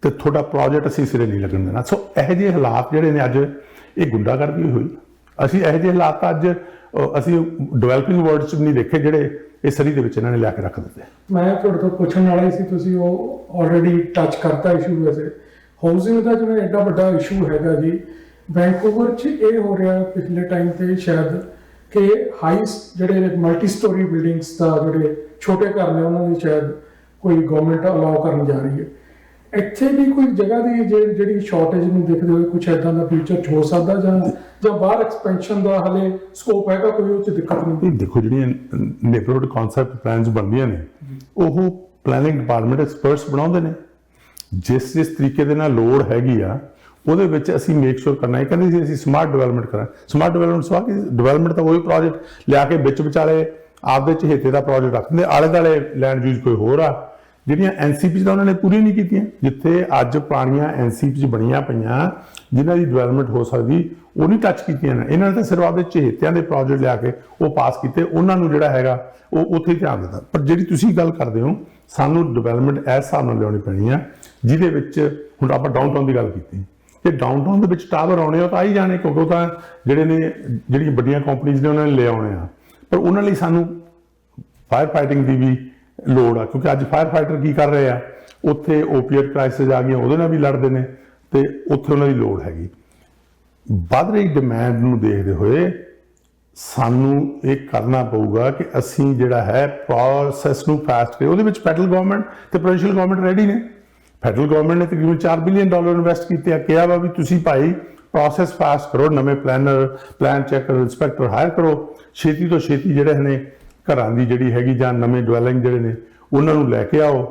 ਤੇ ਤੁਹਾਡਾ ਪ੍ਰੋਜੈਕਟ ਅਸੀਂ ਸਿਰੇ ਨਹੀਂ ਲੱਗਣ ਦੇਣਾ। ਸੋ ਇਹੋ ਜਿਹੇ ਹਾਲਾਤ ਜਿਹੜੇ ਨੇ ਅੱਜ ਇਹ ਗੁੰਡਾਗਰਦੀ ਹੋਈ। ਅਸੀਂ ਇਹੋ ਜਿਹੇ ਹਾਲਾਤ ਅੱਜ ਅਸੀਂ ਡਿਵੈਲਪਿੰਗ ਵਰਲਡ 'ਚ ਨਹੀਂ ਦੇਖੇ ਜਿਹੜੇ ਇਹ ਸਰੀ ਦੇ ਵਿੱਚ ਇਹਨਾਂ ਨੇ ਲਿਆ ਕੇ ਰੱਖ ਦਿੱਤੇ। ਮੈਂ ਤੁਹਾਡੇ ਤੋਂ ਪੁੱਛਣ ਵਾਲਾ ਹੀ ਸੀ, ਤੁਸੀਂ ਉਹ ਆਲਰੇਡੀ ਟੱਚ ਕਰਤਾ ਇਸ਼ੂ। ਵੈਸੇ ਹਾਊਸਿੰਗ ਦਾ ਜਿਵੇਂ ਐਡਾ ਵੱਡਾ ਇਸ਼ੂ ਹੈਗਾ ਜੀ, ਵੈਂਕੂਵਰ 'ਚ ਇਹ ਹੋ ਰਿਹਾ ਪਿਛਲੇ ਟਾਈਮ ਤੇ ਸ਼ਾਇਦ ਕਿ ਜਿਹੜੇ ਮਲਟੀ ਸਟੋਰੀ ਬਿਲਡਿੰਗਸ ਦਾ ਜਿਹੜੇ ਛੋਟੇ ਘਰ ਨੇ ਉਹਨਾਂ ਦੀ ਸ਼ਾਇਦ ਕੋਈ ਗਵਰਨਮੈਂਟ ਅਲਾਉ ਕਰਨ ਜਾ ਰਹੀ ਹੈ। ਇੱਥੇ ਵੀ ਕੋਈ ਜਗ੍ਹਾ ਦੀ ਜਿਹੜੀ ਸ਼ਾਰਟੇਜ ਨੂੰ ਦੇਖਦੇ ਹੋਏ ਕੁਝ ਇਦਾਂ ਦਾ ਫਿਊਚਰ 'ਚ ਹੋ ਸਕਦਾ ਜਾਂ ਬਾਹਰ ਐਕਸਪੈਂਸ਼ਨ ਦਾ ਹਲੇ ਸਕੋਪ ਹੈਗਾ, ਕੋਈ ਉਹ 'ਚ ਦਿੱਕਤ ਨਹੀਂ? ਦੇਖੋ, ਜਿਹੜੀਆਂ ਨੇਬਰਹੁੱਡ ਕਨਸੈਪਟ ਪਲਾਨਸ ਬਣਦੀਆਂ ਨੇ ਉਹ ਪਲੈਨਿੰਗ ਡਿਪਾਰਟਮੈਂਟ ਐਕਸਪਰਟਸ ਬਣਾਉਂਦੇ ਨੇ। ਜਿਸ ਤਰੀਕੇ ਦੇ ਨਾਲ ਲੋੜ ਹੈਗੀ ਆ ਉਹਦੇ ਵਿੱਚ ਅਸੀਂ ਮੇਕ ਸ਼ੋਰ ਕਰਨਾ ਹੈ। ਕਹਿੰਦੇ ਸੀ ਅਸੀਂ ਸਮਾਰਟ ਡਿਵੈਲਪਮੈਂਟ ਕਰਾਂ। ਸਮਾਰਟ ਡਿਵੈਲਪਮੈਂਟ ਸਵਾ ਕਿ ਡਿਵੈਲਪਮੈਂਟ ਤਾਂ ਉਹੀ ਪ੍ਰੋਜੈਕਟ ਲਿਆ ਕੇ ਵਿੱਚ ਵਿਚਾਲੇ ਆਪਦੇ ਚਹੇਤੇ ਦਾ ਪ੍ਰੋਜੈਕਟ ਰੱਖ ਦਿੰਦੇ, ਆਲੇ ਦੁਆਲੇ ਲੈਂਡ ਯੂਜ਼ ਕੋਈ ਹੋਰ ਆ। ਜਿਹੜੀਆਂ ਐਨਸੀਪੀ ਤਾਂ ਉਹਨਾਂ ਨੇ ਪੂਰੀਆਂ ਨਹੀਂ ਕੀਤੀਆਂ। ਜਿੱਥੇ ਅੱਜ ਪੁਰਾਣੀਆਂ ਐਨਸੀਪੀ ਬਣੀਆਂ ਪਈਆਂ ਜਿਨ੍ਹਾਂ ਦੀ ਡਿਵੈਲਪਮੈਂਟ ਹੋ ਸਕਦੀ ਉਹ ਨਹੀਂ ਟੱਚ ਕੀਤੀਆਂ ਨੇ। ਇਹਨਾਂ ਨੇ ਤਾਂ ਸਿਰਫ ਆਪਦੇ ਚਹੇਤਿਆਂ ਦੇ ਪ੍ਰੋਜੈਕਟ ਲਿਆ ਕੇ ਉਹ ਪਾਸ ਕੀਤੇ, ਉਹਨਾਂ ਨੂੰ ਜਿਹੜਾ ਹੈਗਾ ਉਹ ਉੱਥੇ ਧਿਆਨ ਦਿੱਤਾ। ਪਰ ਜਿਹੜੀ ਤੁਸੀਂ ਗੱਲ ਕਰਦੇ ਹੋ, ਸਾਨੂੰ ਡਿਵੈਲਪਮੈਂਟ ਇਸ ਹਿਸਾਬ ਨਾਲ ਲਿਆਉਣੀ ਪੈਣੀ ਆ ਜਿਹਦੇ ਵਿੱਚ, ਹੁਣ ਆਪਾਂ ਡਾਊਨਟਾਊਨ ਦੀ ਗੱਲ ਕੀਤੀ, ਤੇ ਡਾਊਨਟਾਊਨ ਦੇ ਵਿੱਚ ਟਾਵਰ ਆਉਣੇ ਉਹ ਤਾਂ ਆ ਹੀ ਜਾਣੇ, ਕਿਉਂਕਿ ਉਹ ਤਾਂ ਜਿਹੜੀਆਂ ਵੱਡੀਆਂ ਕੰਪਨੀਆਂ ਨੇ ਉਹਨਾਂ ਨੇ ਲੈ ਆਉਣੇ ਆ। ਪਰ ਉਹਨਾਂ ਲਈ ਸਾਨੂੰ ਫਾਇਰ ਫਾਈਟਿੰਗ ਦੀ ਵੀ ਲੋੜ ਆ, ਕਿਉਂਕਿ ਅੱਜ ਫਾਇਰ ਫਾਈਟਰ ਕੀ ਕਰ ਰਹੇ ਆ, ਉੱਥੇ ਓਪੀਐਡ ਕ੍ਰਾਈਸਿਸ ਆ ਗਈਆਂ, ਉਹਦੇ ਨਾਲ ਵੀ ਲੜਦੇ ਨੇ ਤੇ ਉੱਥੇ ਉਹਨਾਂ ਦੀ ਲੋੜ ਹੈਗੀ। ਵੱਧ ਰਹੀ ਡਿਮਾਂਡ ਨੂੰ ਦੇਖਦੇ ਹੋਏ ਸਾਨੂੰ ਇਹ ਕਰਨਾ ਪਊਗਾ ਕਿ ਅਸੀਂ ਜਿਹੜਾ ਹੈ ਪ੍ਰੋਸੈਸ ਨੂੰ ਫਾਸਟ ਕਰੀਏ। ਉਹਦੇ ਵਿੱਚ ਫੈਡਰਲ ਗਵਰਨਮੈਂਟ ਤੇ ਪ੍ਰੋਵਿੰਸ਼ੀਅਲ ਗਵਰਨਮੈਂਟ ਰੈਡੀ ਨੇ। ਫੈਡਰਲ ਗਵਰਨਮੈਂਟ ਨੇ ਤਕਰੀਬਨ $4 ਬਿਲੀਅਨ ਇਨਵੈਸਟ ਕੀਤੇ ਆ। ਕਿਹਾ ਵਾ ਵੀ ਤੁਸੀਂ ਭਾਈ ਪ੍ਰੋਸੈਸ ਫਾਸਟ ਕਰੋ, ਨਵੇਂ ਪਲਾਨ ਚੈਕਰ ਇੰਸਪੈਕਟਰ ਹਾਇਰ ਕਰੋ, ਛੇਤੀ ਤੋਂ ਛੇਤੀ ਜਿਹੜੇ ਨੇ ਘਰਾਂ ਦੀ ਜਿਹੜੀ ਹੈਗੀ ਜਾਂ ਨਵੇਂ ਡਵੈਲਿੰਗ ਜਿਹੜੇ ਨੇ ਉਹਨਾਂ ਨੂੰ ਲੈ ਕੇ ਆਓ।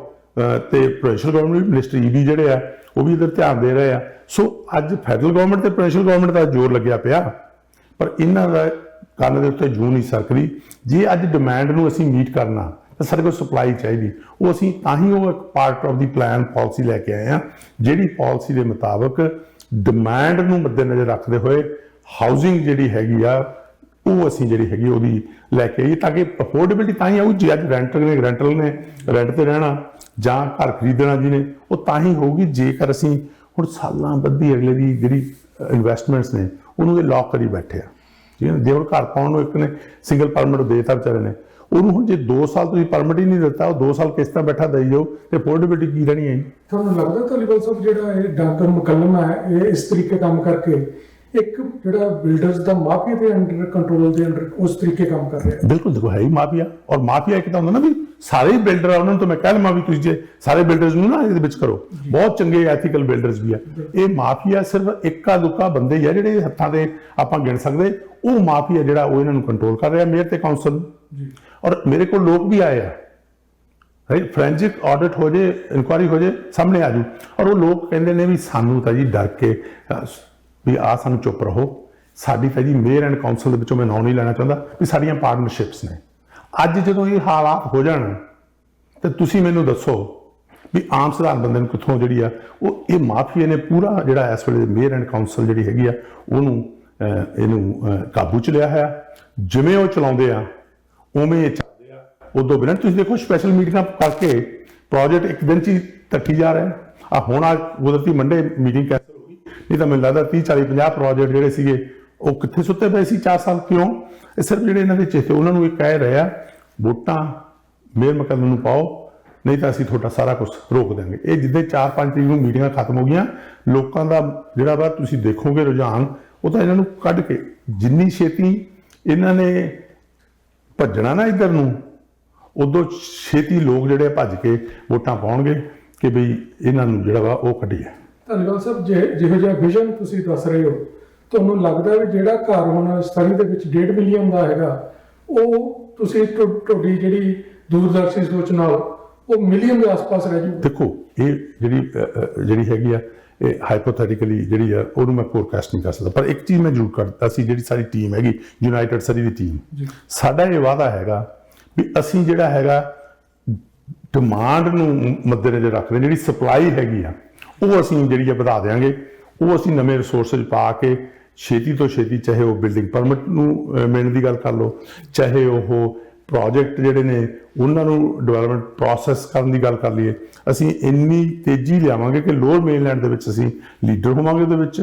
ਤੇ ਪ੍ਰੋਵਿੰਸ਼ੀਅਲ ਗਵਰਨਮੈਂਟ ਮਿਨਿਸਟਰੀ ਵੀ ਜਿਹੜੇ ਆ ਉਹ ਵੀ ਇਧਰ ਧਿਆਨ ਦੇ ਰਹੇ ਆ। ਸੋ ਅੱਜ ਫੈਡਰਲ ਗਵਰਨਮੈਂਟ ਤੇ ਪ੍ਰੋਵਿੰਸ਼ੀਅਲ ਗਵਰਨਮੈਂਟ ਦਾ ਜ਼ੋਰ ਲੱਗਿਆ ਪਿਆ, ਪਰ ਇਹਨਾਂ ਦਾ ਕੰਨ ਦੇ ਉੱਤੇ ਜੂੰ ਨਹੀਂ ਸਰਕਦੀ। ਜੇ ਅੱਜ ਡਿਮਾਂਡ ਨੂੰ ਅਸੀਂ ਮੀਟ ਕਰਨਾ ਤਾਂ ਸਾਡੇ ਕੋਲ ਸਪਲਾਈ ਚਾਹੀਦੀ। ਉਹ ਅਸੀਂ ਤਾਂ ਹੀ ਉਹ ਇੱਕ part of the plan policy ਲੈ ਕੇ ਆਏ ਆ, ਜਿਹੜੀ ਪਾਲਿਸੀ ਦੇ ਮੁਤਾਬਕ ਡਿਮਾਂਡ ਨੂੰ ਮੱਦੇਨਜ਼ਰ ਰੱਖਦੇ ਹੋਏ ਹਾਊਸਿੰਗ ਜਿਹੜੀ ਹੈਗੀ ਆ ਉਹ ਅਸੀਂ ਜਿਹੜੀ ਹੈਗੀ ਉਹਦੀ ਲੈ ਕੇ ਆਈਏ, ਤਾਂ ਕਿ ਅਫੋਰਡੇਬਿਲਿਟੀ ਤਾਂ ਹੀ ਆਊ। ਜੇ ਅੱਜ ਰੈਂਟ ਤੇ ਰਹਿਣਾ ਜਾਂ ਘਰ ਖਰੀਦਣਾ ਜਿਹਨੇ, ਉਹ ਤਾਂ ਹੀ ਹੋਊਗੀ ਜੇਕਰ ਅਸੀਂ ਹੁਣ ਸਾਲਾਂ ਬੱਧੀ ਅਗਲੇ ਦੀ ਜਿਹੜੀ ਇਨਵੈਸਟਮੈਂਟਸ ਨੇ ਉਹਨੂੰ ਇਹ ਲੌਕ ਕਰੀ ਬੈਠੇ ਆ। ਠੀਕ ਹੈ, ਜੇ ਹੁਣ ਘਰ ਪਾਉਣ ਨੂੰ ਇੱਕ ਨੇ ਸਿੰਗਲ ਪਰਮਿਟ ਦੇਤਾ ਵਿਚਾਰੇ ਨੇ, ਉਹਨੂੰ ਹੁਣ ਜੇ 2 ਸਾਲ ਤੁਸੀਂ ਪਰਮਿਟ ਹੀ ਨਹੀਂ ਦਿੱਤਾ, ਉਹ 2 ਸਾਲ ਕਿਸ਼ਤਾਂ ਬੈਠਾ ਦੇਈ ਜਾਓ ਤੇ ਅਫੋਰਡੇਬਿਲਿਟੀ ਕੀ ਰਹਿਣੀ ਹੈ? ਤੁਹਾਨੂੰ ਲੱਗਦਾ ਧਾਲੀਵਾਲ ਸਾਹਿਬ ਜਿਹੜਾ ਇਹ ਡਾਕਟਰ ਮੁਕੱਲਮ ਹੈ ਇਹ ਇਸ ਤਰੀਕੇ ਕੰਮ ਕਰਕੇ ਇੱਕ ਜਿਹੜਾ ਬਿਲਡਰਸ ਦਾ ਮਾਫੀਆ ਦੇ ਅੰਡਰ ਕੰਟਰੋਲ ਦੇ ਅੰਡਰ ਉਸ ਤਰੀਕੇ ਕੰਮ ਕਰ ਰਿਹਾ? ਬਿਲਕੁਲ, ਦੇਖੋ ਹੈ ਹੀ ਮਾਫੀਆ। ਔਰ ਮਾਫੀਆ ਇੱਕ ਤਾਂ ਹੁੰਦਾ ਨਾ ਵੀ ਸਾਰੇ ਬਿਲਡਰ ਆ, ਉਹਨਾਂ ਨੂੰ ਤਾਂ ਮੈਂ ਕਹਿ ਲਵਾਂ ਵੀ ਤੁਸੀਂ ਜੇ ਸਾਰੇ ਬਿਲਡਰਸ ਨੂੰ ਨਾ ਇਹਦੇ ਵਿੱਚ ਕਰੋ, ਬਹੁਤ ਚੰਗੇ ਐਥੀਕਲ ਬਿਲਡਰਸ ਵੀ ਆ। ਇਹ ਮਾਫੀਆ ਸਿਰਫ ਇੱਕਾ ਦੁੱਕਾ ਬੰਦੇ ਹੀ ਆ ਜਿਹੜੇ ਹੱਥਾਂ ਦੇ ਆਪਾਂ ਗਿਣ ਸਕਦੇ। ਉਹ ਮਾਫੀਆ ਜਿਹੜਾ ਉਹ ਇਹਨਾਂ ਨੂੰ ਕੰਟਰੋਲ ਕਰ ਰਿਹਾ, ਮੇਅਰ ਤੇ ਕਾਉਂਸਲ। ਔਰ ਮੇਰੇ ਕੋਲ ਲੋਕ ਵੀ ਆਏ ਆ, ਫੋਰੈਂਸਿਕ ਆਡਿਟ ਹੋ ਜੇ, ਇਨਕੁਆਇਰੀ ਹੋ ਜੇ, ਸਾਹਮਣੇ ਆ ਜੂ। ਔਰ ਉਹ ਲੋਕ ਕਹਿੰਦੇ ਨੇ ਵੀ ਸਾਨੂੰ ਤਾਂ ਜੀ ਡਰ ਕੇ ਵੀ ਆ ਸਾਨੂੰ ਚੁੱਪ ਰਹੋ, ਸਾਡੀ ਤਾਂ ਜੀ ਮੇਅਰ ਐਂਡ ਕਾਉਂਸਲ ਦੇ ਵਿੱਚੋਂ ਮੈਂ ਨਾਂ ਨਹੀਂ ਲੈਣਾ ਚਾਹੁੰਦਾ ਵੀ ਸਾਡੀਆਂ ਪਾਰਟਨਰਸ਼ਿਪਸ ਨੇ। ਅੱਜ ਜਦੋਂ ਇਹ ਹਾਲਾਤ ਹੋ ਜਾਣ ਤੇ ਤੁਸੀਂ ਮੈਨੂੰ ਦੱਸੋ ਵੀ ਆਮ ਸਧਾਰਨ ਬੰਦੇ ਨੂੰ ਕਿੱਥੋਂ ਜਿਹੜੀ ਆ ਉਹ ਇਹ ਮਾਫੀਆ ਨੇ ਪੂਰਾ ਜਿਹੜਾ ਇਸ ਵੇਲੇ ਮੇਅਰ ਐਂਡ ਕਾਉਂਸਲ ਜਿਹੜੀ ਹੈਗੀ ਆ ਉਹਨੂੰ ਇਹਨੂੰ ਕਾਬੂ ਚ ਲਿਆ ਹੈ। ਜਿਵੇਂ ਉਹ ਚਲਾਉਂਦੇ ਆ ਉਵੇਂ ਇਹ ਚੱਲਦੇ ਆ। ਉਦੋਂ ਬਿਨਾਂ ਤੁਸੀਂ ਦੇਖੋ ਸਪੈਸ਼ਲ ਮੀਟਿੰਗਾਂ ਕਰਕੇ ਪ੍ਰੋਜੈਕਟ ਇੱਕ ਦਿਨ ਚ ਹੀ ਧੱਕੀ ਜਾ ਰਿਹਾ। ਆ ਹੁਣ ਆ ਕੁਦਰਤੀ ਮੰਡੇ ਮੀਟਿੰਗ ਕੈਂਸਲ ਹੋ ਗਈ, ਨਹੀਂ ਤਾਂ ਮੈਨੂੰ ਲੱਗਦਾ 30 40 50 ਪ੍ਰੋਜੈਕਟ ਜਿਹੜੇ ਸੀਗੇ ਉਹ ਕਿੱਥੇ ਸੁੱਤੇ ਪਏ ਸੀ 4 ਸਾਲ। ਕਿਉਂ? ਇਹ ਸਿਰਫ ਜਿਹੜੇ ਇਹਨਾਂ ਦੇ ਚੇਤੇ ਉਹਨਾਂ ਨੂੰ ਇਹ ਕਹਿ ਰਹੇ ਆ ਵੋਟਾਂ ਮੇਅਰ ਮੁਕੱਦਮ ਨੂੰ ਪਾਓ, ਨਹੀਂ ਤਾਂ ਅਸੀਂ ਤੁਹਾਡਾ ਸਾਰਾ ਕੁਝ ਰੋਕ ਦੇਵਾਂਗੇ। ਇਹ ਜਿੱਦੇ 4-5 ਤਰੀਕ ਨੂੰ ਮੀਟਿੰਗਾਂ ਖਤਮ ਹੋ ਗਈਆਂ, ਲੋਕਾਂ ਦਾ ਜਿਹੜਾ ਵਾ ਤੁਸੀਂ ਦੇਖੋਗੇ ਰੁਝਾਨ, ਉਹ ਤਾਂ ਇਹਨਾਂ ਨੂੰ ਕੱਢ ਕੇ ਜਿੰਨੀ ਛੇਤੀ ਇਹਨਾਂ ਨੇ ਭੱਜਣਾ ਨਾ ਇੱਧਰ ਨੂੰ, ਉਦੋਂ ਛੇਤੀ ਲੋਕ ਜਿਹੜੇ ਭੱਜ ਕੇ ਵੋਟਾਂ ਪਾਉਣਗੇ ਕਿ ਬਈ ਇਹਨਾਂ ਨੂੰ ਜਿਹੜਾ ਵਾ ਉਹ ਕੱਢੀਏ। ਧੰਨਵਾਦ ਸਾਹਿਬ। ਜਿਹੋ ਜਿਹਾ ਵਿਜ਼ਨ ਤੁਸੀਂ ਦੱਸ ਰਹੇ ਹੋ, ਤੁਹਾਨੂੰ ਲੱਗਦਾ ਵੀ ਜਿਹੜਾ ਘਰ ਹੁਣ ਸਟੱਡੀ ਦੇ ਵਿੱਚ 1.5 ਮਿਲੀਅਨ ਦਾ ਹੈਗਾ, ਉਹ ਤੁਸੀਂ ਤੁਹਾਡੀ ਜਿਹੜੀ ਦੂਰਦਰਸ਼ੀ ਸੋਚ ਨਾਲ ਉਹ ਮਿਲੀਅਨ ਦੇ ਆਸ-ਪਾਸ ਰਹਿ ਜੂ? ਦੇਖੋ, ਇਹ ਜਿਹੜੀ ਹੈਗੀ ਆ ਇਹ ਹਾਈਪੋਥੈਟੀਕਲੀ ਜਿਹੜੀ ਆ ਉਹਨੂੰ ਮੈਂ ਫੋਰਕਾਸਟ ਨਹੀਂ ਕਰ ਸਕਦਾ, ਪਰ ਇੱਕ ਚੀਜ਼ ਮੈਂ ਜ਼ਰੂਰ ਕਰਦਾ ਸੀ, ਜਿਹੜੀ ਸਾਡੀ ਟੀਮ ਹੈਗੀ ਯੂਨਾਈਟਿਡ ਸਰੀ ਦੀ ਟੀਮ, ਸਾਡਾ ਇਹ ਵਾਅਦਾ ਹੈਗਾ ਵੀ ਅਸੀਂ ਜਿਹੜਾ ਹੈਗਾ ਡਿਮਾਂਡ ਨੂੰ ਮੱਦੇਨਜ਼ਰ ਰੱਖਦੇ, ਜਿਹੜੀ ਸਪਲਾਈ ਹੈਗੀ ਆ ਉਹ ਅਸੀਂ ਜਿਹੜੀ ਆ ਵਧਾ ਦੇਵਾਂਗੇ। ਉਹ ਅਸੀਂ ਨਵੇਂ ਰਿਸੋਰਸਿਸ ਪਾ ਕੇ ਛੇਤੀ ਤੋਂ ਛੇਤੀ, ਚਾਹੇ ਉਹ ਬਿਲਡਿੰਗ ਪਰਮਿਟ ਨੂੰ ਮਿਲਣ ਦੀ ਗੱਲ ਕਰ ਲਓ, ਚਾਹੇ ਉਹ ਪ੍ਰੋਜੈਕਟ ਜਿਹੜੇ ਨੇ ਉਹਨਾਂ ਨੂੰ ਡਿਵੈਲਪਮੈਂਟ ਪ੍ਰੋਸੈਸ ਕਰਨ ਦੀ ਗੱਲ ਕਰ ਲਈਏ, ਅਸੀਂ ਇੰਨੀ ਤੇਜ਼ੀ ਲਿਆਵਾਂਗੇ ਕਿ ਲੋਅਰ ਮੇਨਲੈਂਡ ਦੇ ਵਿੱਚ ਅਸੀਂ ਲੀਡਰ ਹੋਵਾਂਗੇ। ਉਹਦੇ ਵਿੱਚ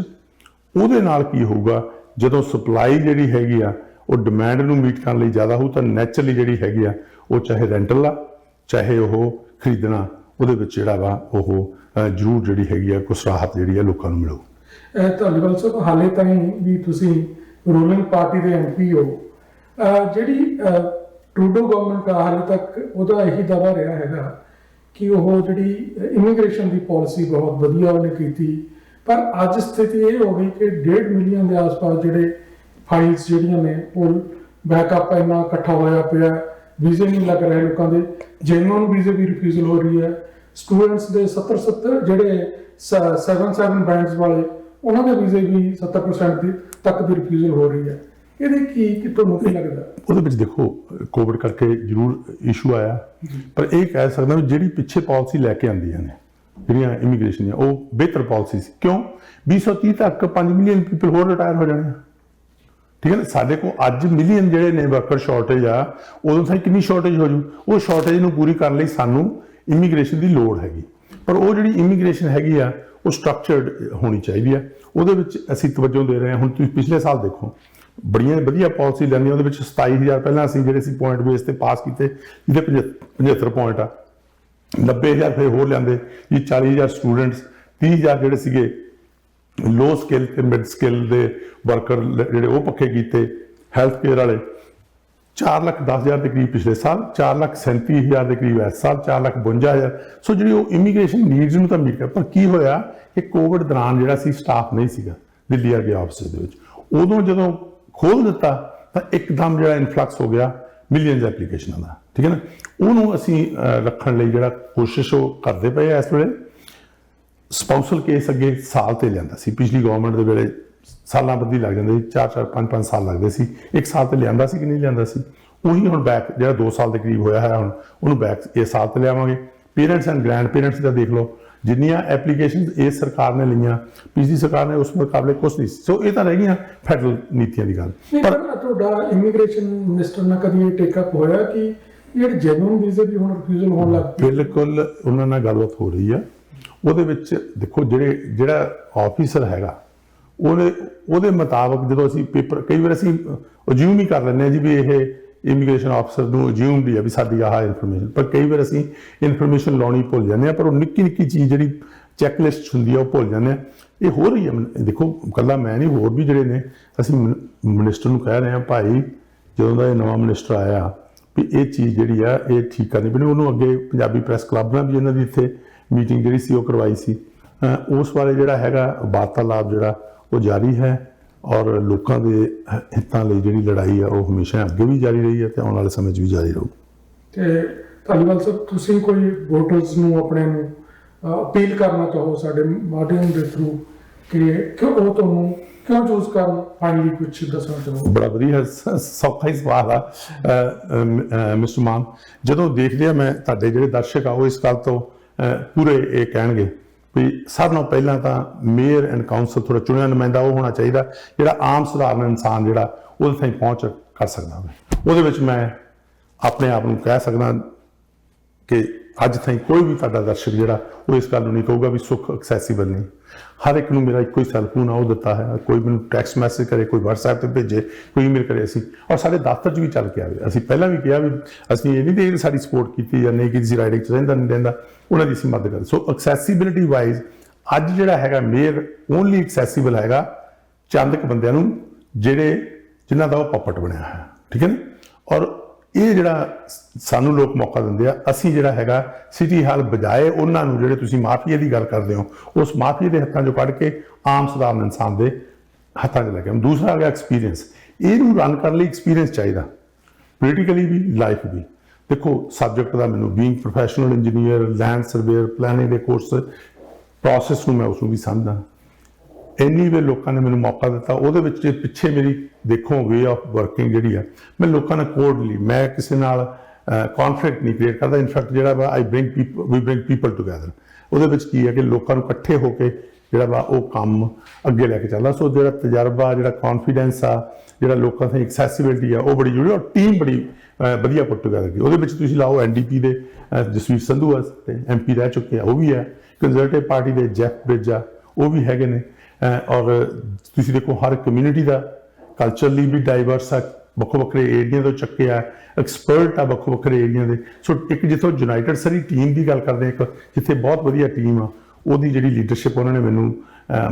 ਉਹਦੇ ਨਾਲ ਕੀ ਹੋਊਗਾ, ਜਦੋਂ ਸਪਲਾਈ ਜਿਹੜੀ ਹੈਗੀ ਆ ਉਹ ਡਿਮਾਂਡ ਨੂੰ ਮੀਟ ਕਰਨ ਲਈ ਜ਼ਿਆਦਾ ਹੋਊ ਤਾਂ ਨੈਚੁਰਲੀ ਜਿਹੜੀ ਹੈਗੀ ਆ ਉਹ ਚਾਹੇ ਰੈਂਟਲ ਆ ਚਾਹੇ ਉਹ ਖਰੀਦਣਾ, ਉਹਦੇ ਵਿੱਚ ਜਿਹੜਾ ਵਾ ਉਹ ਜ਼ਰੂਰ ਜਿਹੜੀ ਹੈਗੀ ਆ ਕੁਛ ਰਾਹਤ ਜਿਹੜੀ ਆ ਲੋਕਾਂ ਨੂੰ ਮਿਲੂ। ਧੰਨਵਾਦ ਸਾਹਿਬ। ਹਾਲੇ ਤਾਈਂ ਵੀ ਤੁਸੀਂ ਰੂਲਿੰਗ ਪਾਰਟੀ ਦੇ MP ਹੋ, ਜਿਹੜੀ ਟਰੂਡੋ ਗਵਰਨਮੈਂਟ ਆ ਹਾਲੇ ਤੱਕ ਉਹਦਾ ਇਹੀ ਦਾਅਵਾ ਰਿਹਾ ਹੈਗਾ ਕਿ ਉਹ ਜਿਹੜੀ ਇਮੀਗ੍ਰੇਸ਼ਨ ਦੀ ਪਾਲਿਸੀ ਬਹੁਤ ਵਧੀਆ ਉਹਨੇ ਕੀਤੀ, ਪਰ ਅੱਜ ਸਥਿਤੀ ਇਹ ਹੋ ਗਈ ਕਿ 1.5 ਮਿਲੀਅਨ ਦੇ ਆਸ-ਪਾਸ ਜਿਹੜੇ ਫਾਈਲਸ ਜਿਹੜੀਆਂ ਨੇ ਉਹ ਬੈਕਅਪ ਇੰਨਾ ਇਕੱਠਾ ਹੋਇਆ ਪਿਆ, ਵੀਜ਼ੇ ਨਹੀਂ ਲੱਗ ਰਹੇ ਲੋਕਾਂ ਦੇ, ਜੈਨੂਅਨ ਵੀਜ਼ੇ ਦੀ ਰਿਫਿਊਜ਼ਲ ਹੋ ਰਹੀ ਹੈ, ਸਟੂਡੈਂਟਸ ਦੇ 70 ਜਿਹੜੇ 7 ਬੈਂਡਸ ਵਾਲੇ ਉਹਨਾਂ ਦੇ ਵੀਜ਼ੇ ਵੀ 70% ਤੱਕ ਦੀ ਰਿਫਿਊਜ਼ਲ ਹੋ ਰਹੀ ਹੈ। ਇਹਦੇ ਕੀ ਤੁਹਾਨੂੰ ਕੀ ਲੱਗਦਾ? ਉਹਦੇ ਵਿੱਚ ਦੇਖੋ ਕੋਵਿਡ ਕਰਕੇ ਜ਼ਰੂਰ ਇਸ਼ੂ ਆਇਆ, ਪਰ ਇਹ ਕਹਿ ਸਕਦਾ ਵੀ ਜਿਹੜੀ ਪਿੱਛੇ ਪਾਲਿਸੀ ਲੈ ਕੇ ਆਉਂਦੀਆਂ ਨੇ ਜਿਹੜੀਆਂ ਇਮੀਗ੍ਰੇਸ਼ਨ ਦੀਆਂ ਉਹ ਬਿਹਤਰ ਪਾਲਿਸੀ ਸੀ। ਕਿਉਂ 2030 ਤੱਕ 5 ਮਿਲੀਅਨ ਪੀਪਲ ਹੋਰ ਰਿਟਾਇਰ ਹੋ ਜਾਣੇ ਆ, ਠੀਕ ਹੈ ਨਾ। ਸਾਡੇ ਕੋਲ ਅੱਜ ਮਿਲੀਅਨ ਜਿਹੜੇ ਨੇ ਵਰਕਰ ਸ਼ਾਰਟੇਜ ਆ, ਉਦੋਂ ਤਾਈਂ ਕਿੰਨੀ ਸ਼ਾਰਟੇਜ ਹੋ ਜੂ। ਉਹ ਸ਼ਾਰਟੇਜ ਨੂੰ ਪੂਰੀ ਕਰਨ ਲਈ ਸਾਨੂੰ ਇਮੀਗ੍ਰੇਸ਼ਨ ਦੀ ਲੋੜ ਹੈਗੀ, ਪਰ ਉਹ ਜਿਹੜੀ ਇਮੀਗ੍ਰੇਸ਼ਨ ਹੈਗੀ ਆ ਉਹ ਸਟਰਕਚਰਡ ਹੋਣੀ ਚਾਹੀਦੀ ਆ। ਉਹਦੇ ਵਿੱਚ ਅਸੀਂ ਤਵੱਜੋ ਦੇ ਰਹੇ ਹਾਂ। ਹੁਣ ਤੁਸੀਂ ਪਿਛਲੇ ਸਾਲ ਦੇਖੋ ਬੜੀਆਂ ਵਧੀਆ ਪਾਲਿਸੀ ਲੈਂਦੀਆਂ, ਉਹਦੇ ਵਿੱਚ 27,000 ਪਹਿਲਾਂ ਅਸੀਂ ਜਿਹੜੇ ਸੀ ਪੁਆਇੰਟ ਬੇਸ ਤੇ ਪਾਸ ਕੀਤੇ, ਜਿਹਦੇ 75 ਪੁਆਇੰਟ ਆ, 90,000 ਫਿਰ ਹੋਰ ਲਿਆਂਦੇ ਜੀ, 40,000 ਸਟੂਡੈਂਟਸ, 30,000 ਜਿਹੜੇ ਸੀਗੇ ਲੋ ਸਕਿੱਲ ਤੇ ਮਿਡ ਸਕਿੱਲ ਦੇ ਵਰਕਰ ਜਿਹੜੇ ਉਹ ਪੱਕੇ ਕੀਤੇ, ਹੈਲਥ ਕੇਅਰ ਵਾਲੇ 4,10,000 ਦੇ ਕਰੀਬ ਪਿਛਲੇ ਸਾਲ, 4,37,000 ਦੇ ਕਰੀਬ ਇਸ ਸਾਲ, 4,52,000। ਸੋ ਜਿਹੜੀ ਉਹ ਇਮੀਗ੍ਰੇਸ਼ਨ ਨੀਡਸ ਨੂੰ ਤਾਂ ਮੀਟ ਕਰ, ਪਰ ਕੀ ਹੋਇਆ ਕਿ ਕੋਵਿਡ ਦੌਰਾਨ ਜਿਹੜਾ ਸੀ ਸਟਾਫ ਨਹੀਂ ਸੀਗਾ ਦਿੱਲੀ ਵਰਗੇ ਆਫਿਸ ਦੇ ਵਿੱਚ, ਉਦੋਂ ਜਦੋਂ ਖੋਲ ਦਿੱਤਾ ਤਾਂ ਇੱਕਦਮ ਜਿਹੜਾ ਇਨਫਲਕਸ ਹੋ ਗਿਆ ਮਿਲੀਅਨਸ ਐਪਲੀਕੇਸ਼ਨਾਂ ਦਾ, ਠੀਕ ਹੈ ਨਾ। ਉਹਨੂੰ ਅਸੀਂ ਰੱਖਣ ਲਈ ਜਿਹੜਾ ਕੋਸ਼ਿਸ਼ ਉਹ ਕਰਦੇ ਪਏ ਆ। ਇਸ ਵੇਲੇ ਸਪਾਊਸਲ ਕੇਸ ਅੱਗੇ ਸਾਲ ਤੇ ਲਿਆਂਦਾ ਸੀ, ਪਿਛਲੀ ਗਵਰਨਮੈਂਟ ਦੇ ਵੇਲੇ ਸਾਲਾਂ ਬੱਧੀ ਲੱਗ ਜਾਂਦੇ ਸੀ, 4-4 5-5 ਸਾਲ ਲੱਗਦੇ ਸੀ, ਇੱਕ ਸਾਲ ਤੇ ਲਿਆਂਦਾ ਸੀ ਕਿ ਨਹੀਂ ਲਿਆਂਦਾ ਸੀ। ਉਹੀ ਹੁਣ ਬੈਕ ਜਿਹੜਾ 2 ਸਾਲ ਦੇ ਕਰੀਬ ਹੋਇਆ ਹੈ, ਹੁਣ ਉਹਨੂੰ ਬੈਕ ਇਹ ਸਾਲ ਤੇ ਲਿਆਵਾਂਗੇ। ਪੇਰੈਂਟਸ ਐਂਡ ਗ੍ਰੈਂਡ ਪੇਰੈਂਟਸ ਦਾ ਦੇਖ ਲਓ, ਜਿੰਨੀਆਂ ਐਪਲੀਕੇਸ਼ਨਸ ਇਸ ਸਰਕਾਰ ਨੇ ਲਈਆਂ, ਪਿਛਲੀ ਸਰਕਾਰ ਨੇ ਉਸ ਮੁਕਾਬਲੇ ਕੁਛ ਨਹੀਂ ਸੀ। ਸੋ ਇਹ ਤਾਂ ਰਹਿ ਗਈਆਂ ਫੈਡਰਲ ਨੀਤੀਆਂ ਦੀ ਗੱਲ। ਪਰ ਤੁਹਾਡਾ ਇਮੀਗ੍ਰੇਸ਼ਨ ਮਿਨਿਸਟਰ ਨਾਲ ਕਦੀ ਇਹ ਟੇਕਅਪ ਹੋਇਆ ਕਿ ਜਿਹੜੇ ਜੈਨੂਅਨ ਵੀਜ਼ੇ ਦੀ ਹੁਣ ਰਿਫਿਊਜ਼ਲ ਹੋਣ ਲੱਗ ਪਈ? ਬਿਲਕੁਲ ਉਹਨਾਂ ਨਾਲ ਗੱਲਬਾਤ ਹੋ ਰਹੀ ਆ। ਉਹਦੇ ਵਿੱਚ ਦੇਖੋ ਜਿਹੜਾ ਆਫੀਸਰ ਹੈਗਾ ਉਹਦੇ ਮੁਤਾਬਕ ਜਦੋਂ ਅਸੀਂ ਪੇਪਰ, ਕਈ ਵਾਰ ਅਸੀਂ ਅਜਿਊਮ ਹੀ ਕਰ ਲੈਂਦੇ ਹਾਂ ਜੀ ਵੀ ਇਹ ਇਮੀਗ੍ਰੇਸ਼ਨ ਆਫਿਸਰ ਨੂੰ ਅਜਿਊਮਡ ਹੀ ਆ ਵੀ ਸਾਡੀ ਆਹ ਇਨਫੋਰਮੇਸ਼ਨ, ਪਰ ਕਈ ਵਾਰ ਅਸੀਂ ਇਨਫੋਰਮੇਸ਼ਨ ਲਾਉਣੀ ਭੁੱਲ ਜਾਂਦੇ ਹਾਂ। ਪਰ ਉਹ ਨਿੱਕੀ ਚੀਜ਼ ਜਿਹੜੀ ਚੈੱਕਲਿਸਟ ਹੁੰਦੀ ਆ ਉਹ ਭੁੱਲ ਜਾਂਦੇ ਹਾਂ। ਇਹ ਹੋ ਰਹੀ ਹੈ। ਦੇਖੋ ਇਕੱਲਾ ਮੈਂ ਨਹੀਂ, ਹੋਰ ਵੀ ਜਿਹੜੇ ਨੇ, ਅਸੀਂ ਮਿਨਿਸਟਰ ਨੂੰ ਕਹਿ ਰਹੇ ਹਾਂ ਭਾਈ ਜਦੋਂ ਦਾ ਇਹ ਨਵਾਂ ਮਿਨਿਸਟਰ ਆਇਆ ਵੀ ਇਹ ਚੀਜ਼ ਜਿਹੜੀ ਆ ਇਹ ਠੀਕ ਕਰਨੀ ਪੈਣੀ। ਉਹਨੂੰ ਅੱਗੇ ਪੰਜਾਬੀ ਪ੍ਰੈਸ ਕਲੱਬ ਨਾਲ ਵੀ ਇਹਨਾਂ ਦੀ ਇੱਥੇ ਮੀਟਿੰਗ ਜਿਹੜੀ ਸੀ ਉਹ ਕਰਵਾਈ ਸੀ। ਉਸ ਬਾਰੇ ਜਿਹੜਾ ਹੈਗਾ ਵਾਰਤਾਲਾਪ ਜਿਹੜਾ ਉਹ ਜਾਰੀ ਹੈ, ਔਰ ਲੋਕਾਂ ਦੇ ਹਿੱਤਾਂ ਲਈ ਜਿਹੜੀ ਲੜਾਈ ਆ ਉਹ ਹਮੇਸ਼ਾ ਅੱਗੇ ਵੀ ਜਾਰੀ ਰਹੀ ਹੈ ਤੇ ਆਉਣ ਵਾਲੇ ਸਮੇਂ 'ਚ ਵੀ ਜਾਰੀ ਰਹੂ। ਤੇ ਧਾਲੀਵਾਲ ਸਾਹਿਬ, ਤੁਸੀਂ ਕੋਈ ਵੋਟਰਸ ਨੂੰ ਆਪਣੇ ਨੂੰ ਅਪੀਲ ਕਰਨਾ ਚਾਹੋ ਸਾਡੇ ਮਾਧਿਅਮ ਦੇ ਥਰੂ ਕਿ ਉਹ ਤੁਹਾਨੂੰ ਕਿਉਂ ਚੂਜ਼ ਕਰਨ, ਫਾਈਨਲੀ ਕੁਝ ਦੱਸਣਾ ਚਾਹੋ? ਬੜਾ ਵਧੀਆ ਸੌਖਾ ਹੀ ਸਵਾਲ ਆ ਮਿਸਟਰ ਮਾਨ। ਜਦੋਂ ਦੇਖਦੇ ਆ ਮੈਂ ਤੁਹਾਡੇ ਜਿਹੜੇ ਦਰਸ਼ਕ ਆ ਉਹ ਇਸ ਗੱਲ ਤੋਂ ਪੂਰੇ ਇਹ ਕਹਿਣਗੇ ਵੀ ਸਭ ਨਾਲੋਂ ਪਹਿਲਾਂ ਤਾਂ ਮੇਅਰ ਐਂਡ ਕਾਉਂਸਲ ਥੋੜਾ ਚੁਣਿਆ ਨੁਮਾਇੰਦਾ ਉਹ ਹੋਣਾ ਚਾਹੀਦਾ ਜਿਹੜਾ ਆਮ ਸਧਾਰਨ ਇਨਸਾਨ ਜਿਹੜਾ ਉਹਦੇ ਤਾਈਂ ਪਹੁੰਚ ਕਰ ਸਕਦਾ ਹੋਵੇ। ਉਹਦੇ ਵਿੱਚ ਮੈਂ ਆਪਣੇ ਆਪ ਨੂੰ ਕਹਿ ਸਕਦਾ ਕਿ ਅੱਜ ਤਾਈਂ ਕੋਈ ਵੀ ਤੁਹਾਡਾ ਦਰਸ਼ਕ ਜਿਹੜਾ ਉਹ ਇਸ ਗੱਲ ਨੂੰ ਨਹੀਂ ਕਹੂਗਾ ਵੀ ਸੁੱਖ ਐਕਸੈਸੀਬਲ ਨਹੀਂ। ਹਰ ਇੱਕ ਨੂੰ ਮੇਰਾ ਇੱਕੋ ਹੀ ਸੈੱਲਫੋਨ ਆ ਉਹ ਦਿੱਤਾ ਹੈ, ਕੋਈ ਮੈਨੂੰ ਟੈਕਸਟ ਮੈਸੇਜ ਕਰੇ, ਕੋਈ WhatsApp ਤੇ ਭੇਜੇ, ਕੋਈ ਈਮੇਲ ਕਰੇ, ਅਸੀਂ ਔਰ ਸਾਡੇ ਦਫ਼ਤਰ 'ਚ ਵੀ ਚੱਲ ਕੇ ਆਵੇ। ਅਸੀਂ ਪਹਿਲਾਂ ਵੀ ਕਿਹਾ ਵੀ ਅਸੀਂ ਇਹ ਨਹੀਂ ਦੇਖਦੇ ਸਾਡੀ ਸਪੋਰਟ ਕੀਤੀ ਜਾਂ ਨਹੀਂ ਕੀਤੀ, ਸੀ ਰਾਈਡਿੰਗ 'ਚ ਰਹਿੰਦਾ ਨਹੀਂ ਰਹਿੰਦਾ, ਉਹਨਾਂ ਦੀ ਅਸੀਂ ਮਦਦ ਕਰਦੇ। ਸੋ ਐਕਸੈਸੀਬਿਲਿਟੀ ਵਾਈਜ਼ ਅੱਜ ਜਿਹੜਾ ਹੈਗਾ ਮੇਅਰ ਓਨਲੀ ਐਕਸੈਸੀਬਲ ਹੈਗਾ ਚੰਦ ਕੁ ਬੰਦਿਆਂ ਨੂੰ ਜਿਨ੍ਹਾਂ ਦਾ ਉਹ ਪਪਟ ਬਣਿਆ ਹੈ, ਠੀਕ ਹੈ ਨਾ। ਔਰ ਇਹ ਜਿਹੜਾ ਸਾਨੂੰ ਲੋਕ ਮੌਕਾ ਦਿੰਦੇ ਆ, ਅਸੀਂ ਜਿਹੜਾ ਹੈਗਾ ਸਿਟੀ ਹਾਲ ਬਜਾਏ ਉਹਨਾਂ ਨੂੰ ਜਿਹੜੇ ਤੁਸੀਂ ਮਾਫੀਆ ਦੀ ਗੱਲ ਕਰਦੇ ਹੋ ਉਸ ਮਾਫੀਆ ਦੇ ਹੱਥਾਂ 'ਚੋਂ ਕੱਢ ਕੇ ਆਮ ਸਧਾਰਨ ਇਨਸਾਨ ਦੇ ਹੱਥਾਂ 'ਚ ਲੈ ਕੇ। ਦੂਸਰਾ ਆ ਗਿਆ ਐਕਸਪੀਰੀਅੰਸ। ਇਹਨੂੰ ਰਨ ਕਰਨ ਲਈ ਐਕਸਪੀਰੀਅੰਸ ਚਾਹੀਦਾ, ਪੋਲੀਟੀਕਲੀ ਵੀ, ਲਾਈਫ ਵੀ। ਦੇਖੋ ਸਬਜੈਕਟ ਦਾ ਮੈਨੂੰ being professional engineer, land surveyor, planning ਦੇ ਕੋਰਸ ਪ੍ਰੋਸੈਸ ਨੂੰ ਮੈਂ ਉਸਨੂੰ ਵੀ ਸਮਝਦਾ। ਇੰਨੀ ਵੇ ਲੋਕਾਂ ਨੇ ਮੈਨੂੰ ਮੌਕਾ ਦਿੱਤਾ, ਉਹਦੇ ਵਿੱਚ ਜੇ ਪਿੱਛੇ ਮੇਰੀ ਦੇਖੋ ਵੇ ਆਫ ਵਰਕਿੰਗ ਜਿਹੜੀ ਆ, ਮੈਂ ਲੋਕਾਂ ਨਾਲ ਕੋਡਲੀ, ਮੈਂ ਕਿਸੇ ਨਾਲ ਕੌਨਫਲਿਕਟ ਨਹੀਂ ਕ੍ਰੀਏਟ ਕਰਦਾ। ਇਨਫੈਕਟ ਜਿਹੜਾ ਵਾ ਵੀ ਬ੍ਰਿੰਗ ਪੀਪਲ ਟੂਗੈਦਰ। ਉਹਦੇ ਵਿੱਚ ਕੀ ਹੈ ਕਿ ਲੋਕਾਂ ਨੂੰ ਇਕੱਠੇ ਹੋ ਕੇ ਜਿਹੜਾ ਵਾ ਉਹ ਕੰਮ ਅੱਗੇ ਲੈ ਕੇ ਚੱਲਦਾ। ਸੋ ਜਿਹੜਾ ਤਜਰਬਾ, ਜਿਹੜਾ ਕੌਨਫੀਡੈਂਸ ਆ, ਜਿਹੜਾ ਲੋਕਾਂ ਦੀ ਐਕਸੈਸੀਬਿਲਿਟੀ ਆ, ਉਹ ਬੜੀ ਜ਼ਰੂਰੀ। ਔਰ ਟੀਮ ਬੜੀ ਵਧੀਆ ਪੁੱਟ ਟੂਗੈਦਰ ਦੀ। ਉਹਦੇ ਵਿੱਚ ਤੁਸੀਂ ਲਾਓ NDP ਦੇ ਜਸਵੀਰ ਸੰਧੂ ਆ ਤੇ MP ਰਹਿ ਚੁੱਕੇ ਆ, ਉਹ ਵੀ ਹੈ। ਕੰਜ਼ਰਵੇਟਿਵ ਪਾਰਟੀ ਦੇ ਜੈਫ ਬ੍ਰਿਜ ਆ, ਉਹ ਵੀ ਹੈਗੇ ਨੇ। ਔਰ ਤੁਸੀਂ ਦੇਖੋ ਹਰ ਕਮਿਊਨਿਟੀ ਦਾ ਕਲਚਰਲੀ ਵੀ ਡਾਈਵਰਸ ਆ, ਵੱਖੋ ਵੱਖਰੇ ਏਰੀਆ ਤੋਂ ਚੱਕੇ ਆ, ਐਕਸਪਰਟ ਆ ਵੱਖੋ ਵੱਖਰੇ ਏਰੀਆ ਦੇ। ਸੋ ਇੱਕ ਜਿੱਥੋਂ ਯੂਨਾਈਟਿਡ ਸਾਰੀ ਟੀਮ ਦੀ ਗੱਲ ਕਰਦੇ, ਇੱਕ ਜਿੱਥੇ ਬਹੁਤ ਵਧੀਆ ਟੀਮ ਆ, ਉਹਦੀ ਜਿਹੜੀ ਲੀਡਰਸ਼ਿਪ ਉਹਨਾਂ ਨੇ ਮੈਨੂੰ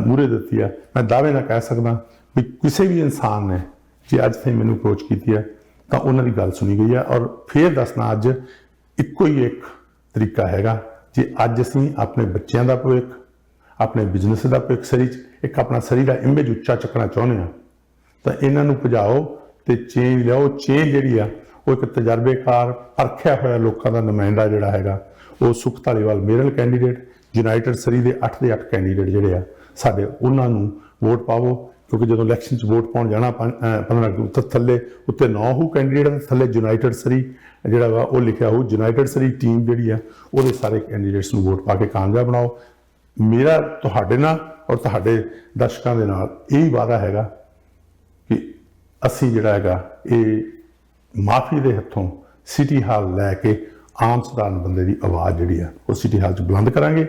ਮੂਹਰੇ ਦਿੱਤੀ ਆ। ਮੈਂ ਦਾਅਵੇ ਨਾਲ ਕਹਿ ਸਕਦਾ ਵੀ ਕਿਸੇ ਵੀ ਇਨਸਾਨ ਨੇ ਜੇ ਅੱਜ ਤਾਈਂ ਮੈਨੂੰ ਅਪਰੋਚ ਕੀਤੀ ਆ ਤਾਂ ਉਹਨਾਂ ਦੀ ਗੱਲ ਸੁਣੀ ਗਈ ਹੈ। ਔਰ ਫਿਰ ਦੱਸਣਾ ਅੱਜ ਇੱਕੋ ਹੀ ਇੱਕ ਤਰੀਕਾ ਹੈਗਾ, ਜੇ ਅੱਜ ਅਸੀਂ ਆਪਣੇ ਬੱਚਿਆਂ ਦਾ ਭਵਿੱਖ, ਆਪਣੇ ਬਿਜ਼ਨਸ ਦਾ ਭਵਿੱਖ ਸਰੀ 'ਚ ਇੱਕ ਆਪਣਾ ਸਰੀ ਦਾ ਇਮੇਜ ਉੱਚਾ ਚੱਕਣਾ ਚਾਹੁੰਦੇ ਹਾਂ, ਤਾਂ ਇਹਨਾਂ ਨੂੰ ਭਜਾਓ ਤੇ ਚੇਂਜ ਲਿਆਓ। ਚੇਂਜ ਜਿਹੜੀ ਆ ਉਹ ਇੱਕ ਤਜਰਬੇਕਾਰ ਪਰਖਿਆ ਹੋਇਆ ਲੋਕਾਂ ਦਾ ਨੁਮਾਇੰਦਾ ਜਿਹੜਾ ਹੈਗਾ ਉਹ ਸੁਖ ਧਾਲੀਵਾਲ ਮੇਰਲ ਕੈਂਡੀਡੇਟ, ਯੂਨਾਈਟਿਡ ਸਰੀ ਦੇ 8 ਦੇ 8 ਕੈਂਡੀਡੇਟ ਜਿਹੜੇ ਆ ਸਾਡੇ, ਉਹਨਾਂ ਨੂੰ ਵੋਟ ਪਾਵੋ। ਕਿਉਂਕਿ ਜਦੋਂ ਇਲੈਕਸ਼ਨ 'ਚ ਵੋਟ ਪਾਉਣ ਜਾਣਾ 15 ਉੱਤੇ ਥੱਲੇ ਉੱਤੇ 9 ਹੋ ਕੈਂਡੀਡੇਟ, ਥੱਲੇ ਯੂਨਾਈਟਿਡ ਸਰੀ ਜਿਹੜਾ ਵਾ ਉਹ ਲਿਖਿਆ ਹੋ। ਯੂਨਾਈਟਿਡ ਸਰੀ ਟੀਮ ਜਿਹੜੀ ਆ ਉਹਦੇ ਸਾਰੇ ਕੈਂਡੀਡੇਟਸ ਨੂੰ ਵੋਟ ਪਾ ਕੇ ਕਾਮਯਾਬ ਬਣਾਓ। ਮੇਰਾ ਤੁਹਾਡੇ ਨਾਲ ਔਰ ਤੁਹਾਡੇ ਦਰਸ਼ਕਾਂ ਦੇ ਨਾਲ ਇਹ ਵਾਅਦਾ ਹੈਗਾ ਕਿ ਅਸੀਂ ਜਿਹੜਾ ਹੈਗਾ ਇਹ ਮਾਫੀ ਦੇ ਹੱਥੋਂ ਸਿਟੀ ਹਾਲ ਲੈ ਕੇ ਆਮ ਸਧਾਰਨ ਬੰਦੇ ਦੀ ਆਵਾਜ਼ ਜਿਹੜੀ ਆ ਉਹ ਸਿਟੀ ਹਾਲ 'ਚ ਬੁਲੰਦ ਕਰਾਂਗੇ।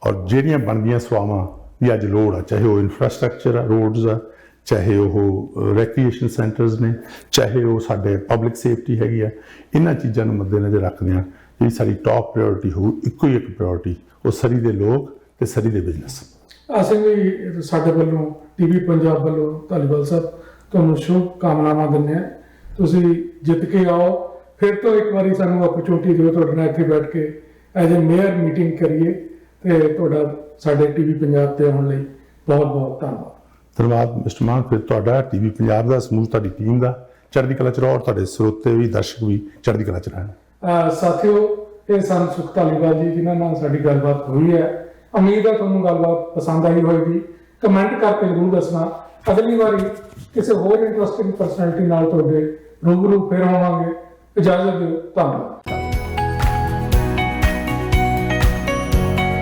ਔਰ ਜਿਹੜੀਆਂ ਬਣਦੀਆਂ ਸੇਵਾਵਾਂ ਦੀ ਅੱਜ ਲੋੜ ਆ, ਚਾਹੇ ਉਹ ਇਨਫਰਾਸਟ੍ਰਕਚਰ ਆ, ਰੋਡਸ ਆ, ਚਾਹੇ ਉਹ ਰੈਕਰੀਏਸ਼ਨ ਸੈਂਟਰਸ ਨੇ, ਚਾਹੇ ਉਹ ਸਾਡੇ ਪਬਲਿਕ ਸੇਫਟੀ ਹੈਗੀ ਆ, ਇਹਨਾਂ ਚੀਜ਼ਾਂ ਨੂੰ ਮੱਦੇਨਜ਼ਰ ਰੱਖਦਿਆਂ ਜਿਹੜੀ ਸਾਡੀ ਟੌਪ ਪ੍ਰਾਇੋਰਟੀ ਹੋਊ, ਇੱਕੋ ਹੀ ਇੱਕ ਪ੍ਰਾਇੋਰਟੀ, ਉਹ ਸਰੀ ਦੇ ਲੋਕ ਤੇ ਸਰੀ ਦੇ ਬਿਜ਼ਨਸ। ਅਸੀਂ ਵੀ ਸਾਡੇ ਵੱਲੋਂ ਟੀਵੀ ਪੰਜਾਬ ਵੱਲੋਂ ਧਾਲੀਵਾਲ ਸਾਹਿਬ ਤੁਹਾਨੂੰ ਸ਼ੁਭ ਕਾਮਨਾਵਾਂ ਦਿੰਦੇ ਹਾਂ। ਤੁਸੀਂ ਜਿੱਤ ਕੇ ਆਓ, ਫਿਰ ਤੋਂ ਇੱਕ ਵਾਰੀ ਸਾਨੂੰ ਅਪਰਚੂਨਿਟੀ ਦਿਓ, ਤੁਹਾਡੇ ਨਾਲ ਇੱਥੇ ਬੈਠ ਕੇ ਐਜ਼ ਏ ਮੇਅਰ ਮੀਟਿੰਗ ਕਰੀਏ। ਤੇ ਤੁਹਾਡਾ ਸਾਡੇ ਟੀਵੀ ਪੰਜਾਬ ਤੇ ਆਉਣ ਲਈ ਬਹੁਤ ਬਹੁਤ ਧੰਨਵਾਦ। ਧੰਨਵਾਦ ਮਿਸਟਰ ਮਾਨ। ਫਿਰ ਤੁਹਾਡਾ ਟੀਵੀ ਪੰਜਾਬ ਦਾ ਸਮੂਹ, ਤੁਹਾਡੀ ਟੀਮ ਦਾ ਚੜ੍ਹਦੀ ਕਲਾ 'ਚ ਰਹੋ ਔਰ ਤੁਹਾਡੇ ਸਰੋਤੇ ਵੀ, ਦਰਸ਼ਕ ਵੀ ਚੜ੍ਹਦੀ ਕਲਾ 'ਚ ਰਹਿਣ। ਸਾਥੀਓ, ਇਹ ਸਨ ਸੁਖ ਧਾਲੀਵਾਲ ਜੀ ਜਿਨ੍ਹਾਂ ਨਾਲ ਸਾਡੀ ਗੱਲਬਾਤ ਹੋਈ ਹੈ। ਉਮੀਦ ਹੈ ਤੁਹਾਨੂੰ ਗੱਲਬਾਤ ਪਸੰਦ ਆਈ ਹੋਵੇਗੀ। ਕਮੈਂਟ ਕਰਕੇ ਜ਼ਰੂਰ ਦੱਸਣਾ। ਅਗਲੀ ਵਾਰੀ ਕਿਸੇ ਹੋਰ ਇੰਟਰਸਟਿੰਗ ਪਰਸਨੈਲਿਟੀ ਨਾਲ ਤੁਹਾਡੇ ਰੂਬਰੂ ਫਿਰ ਹੋਵਾਂਗੇ। ਇਜਾਜ਼ਤ ਦਿਓ। ਧੰਨਵਾਦ।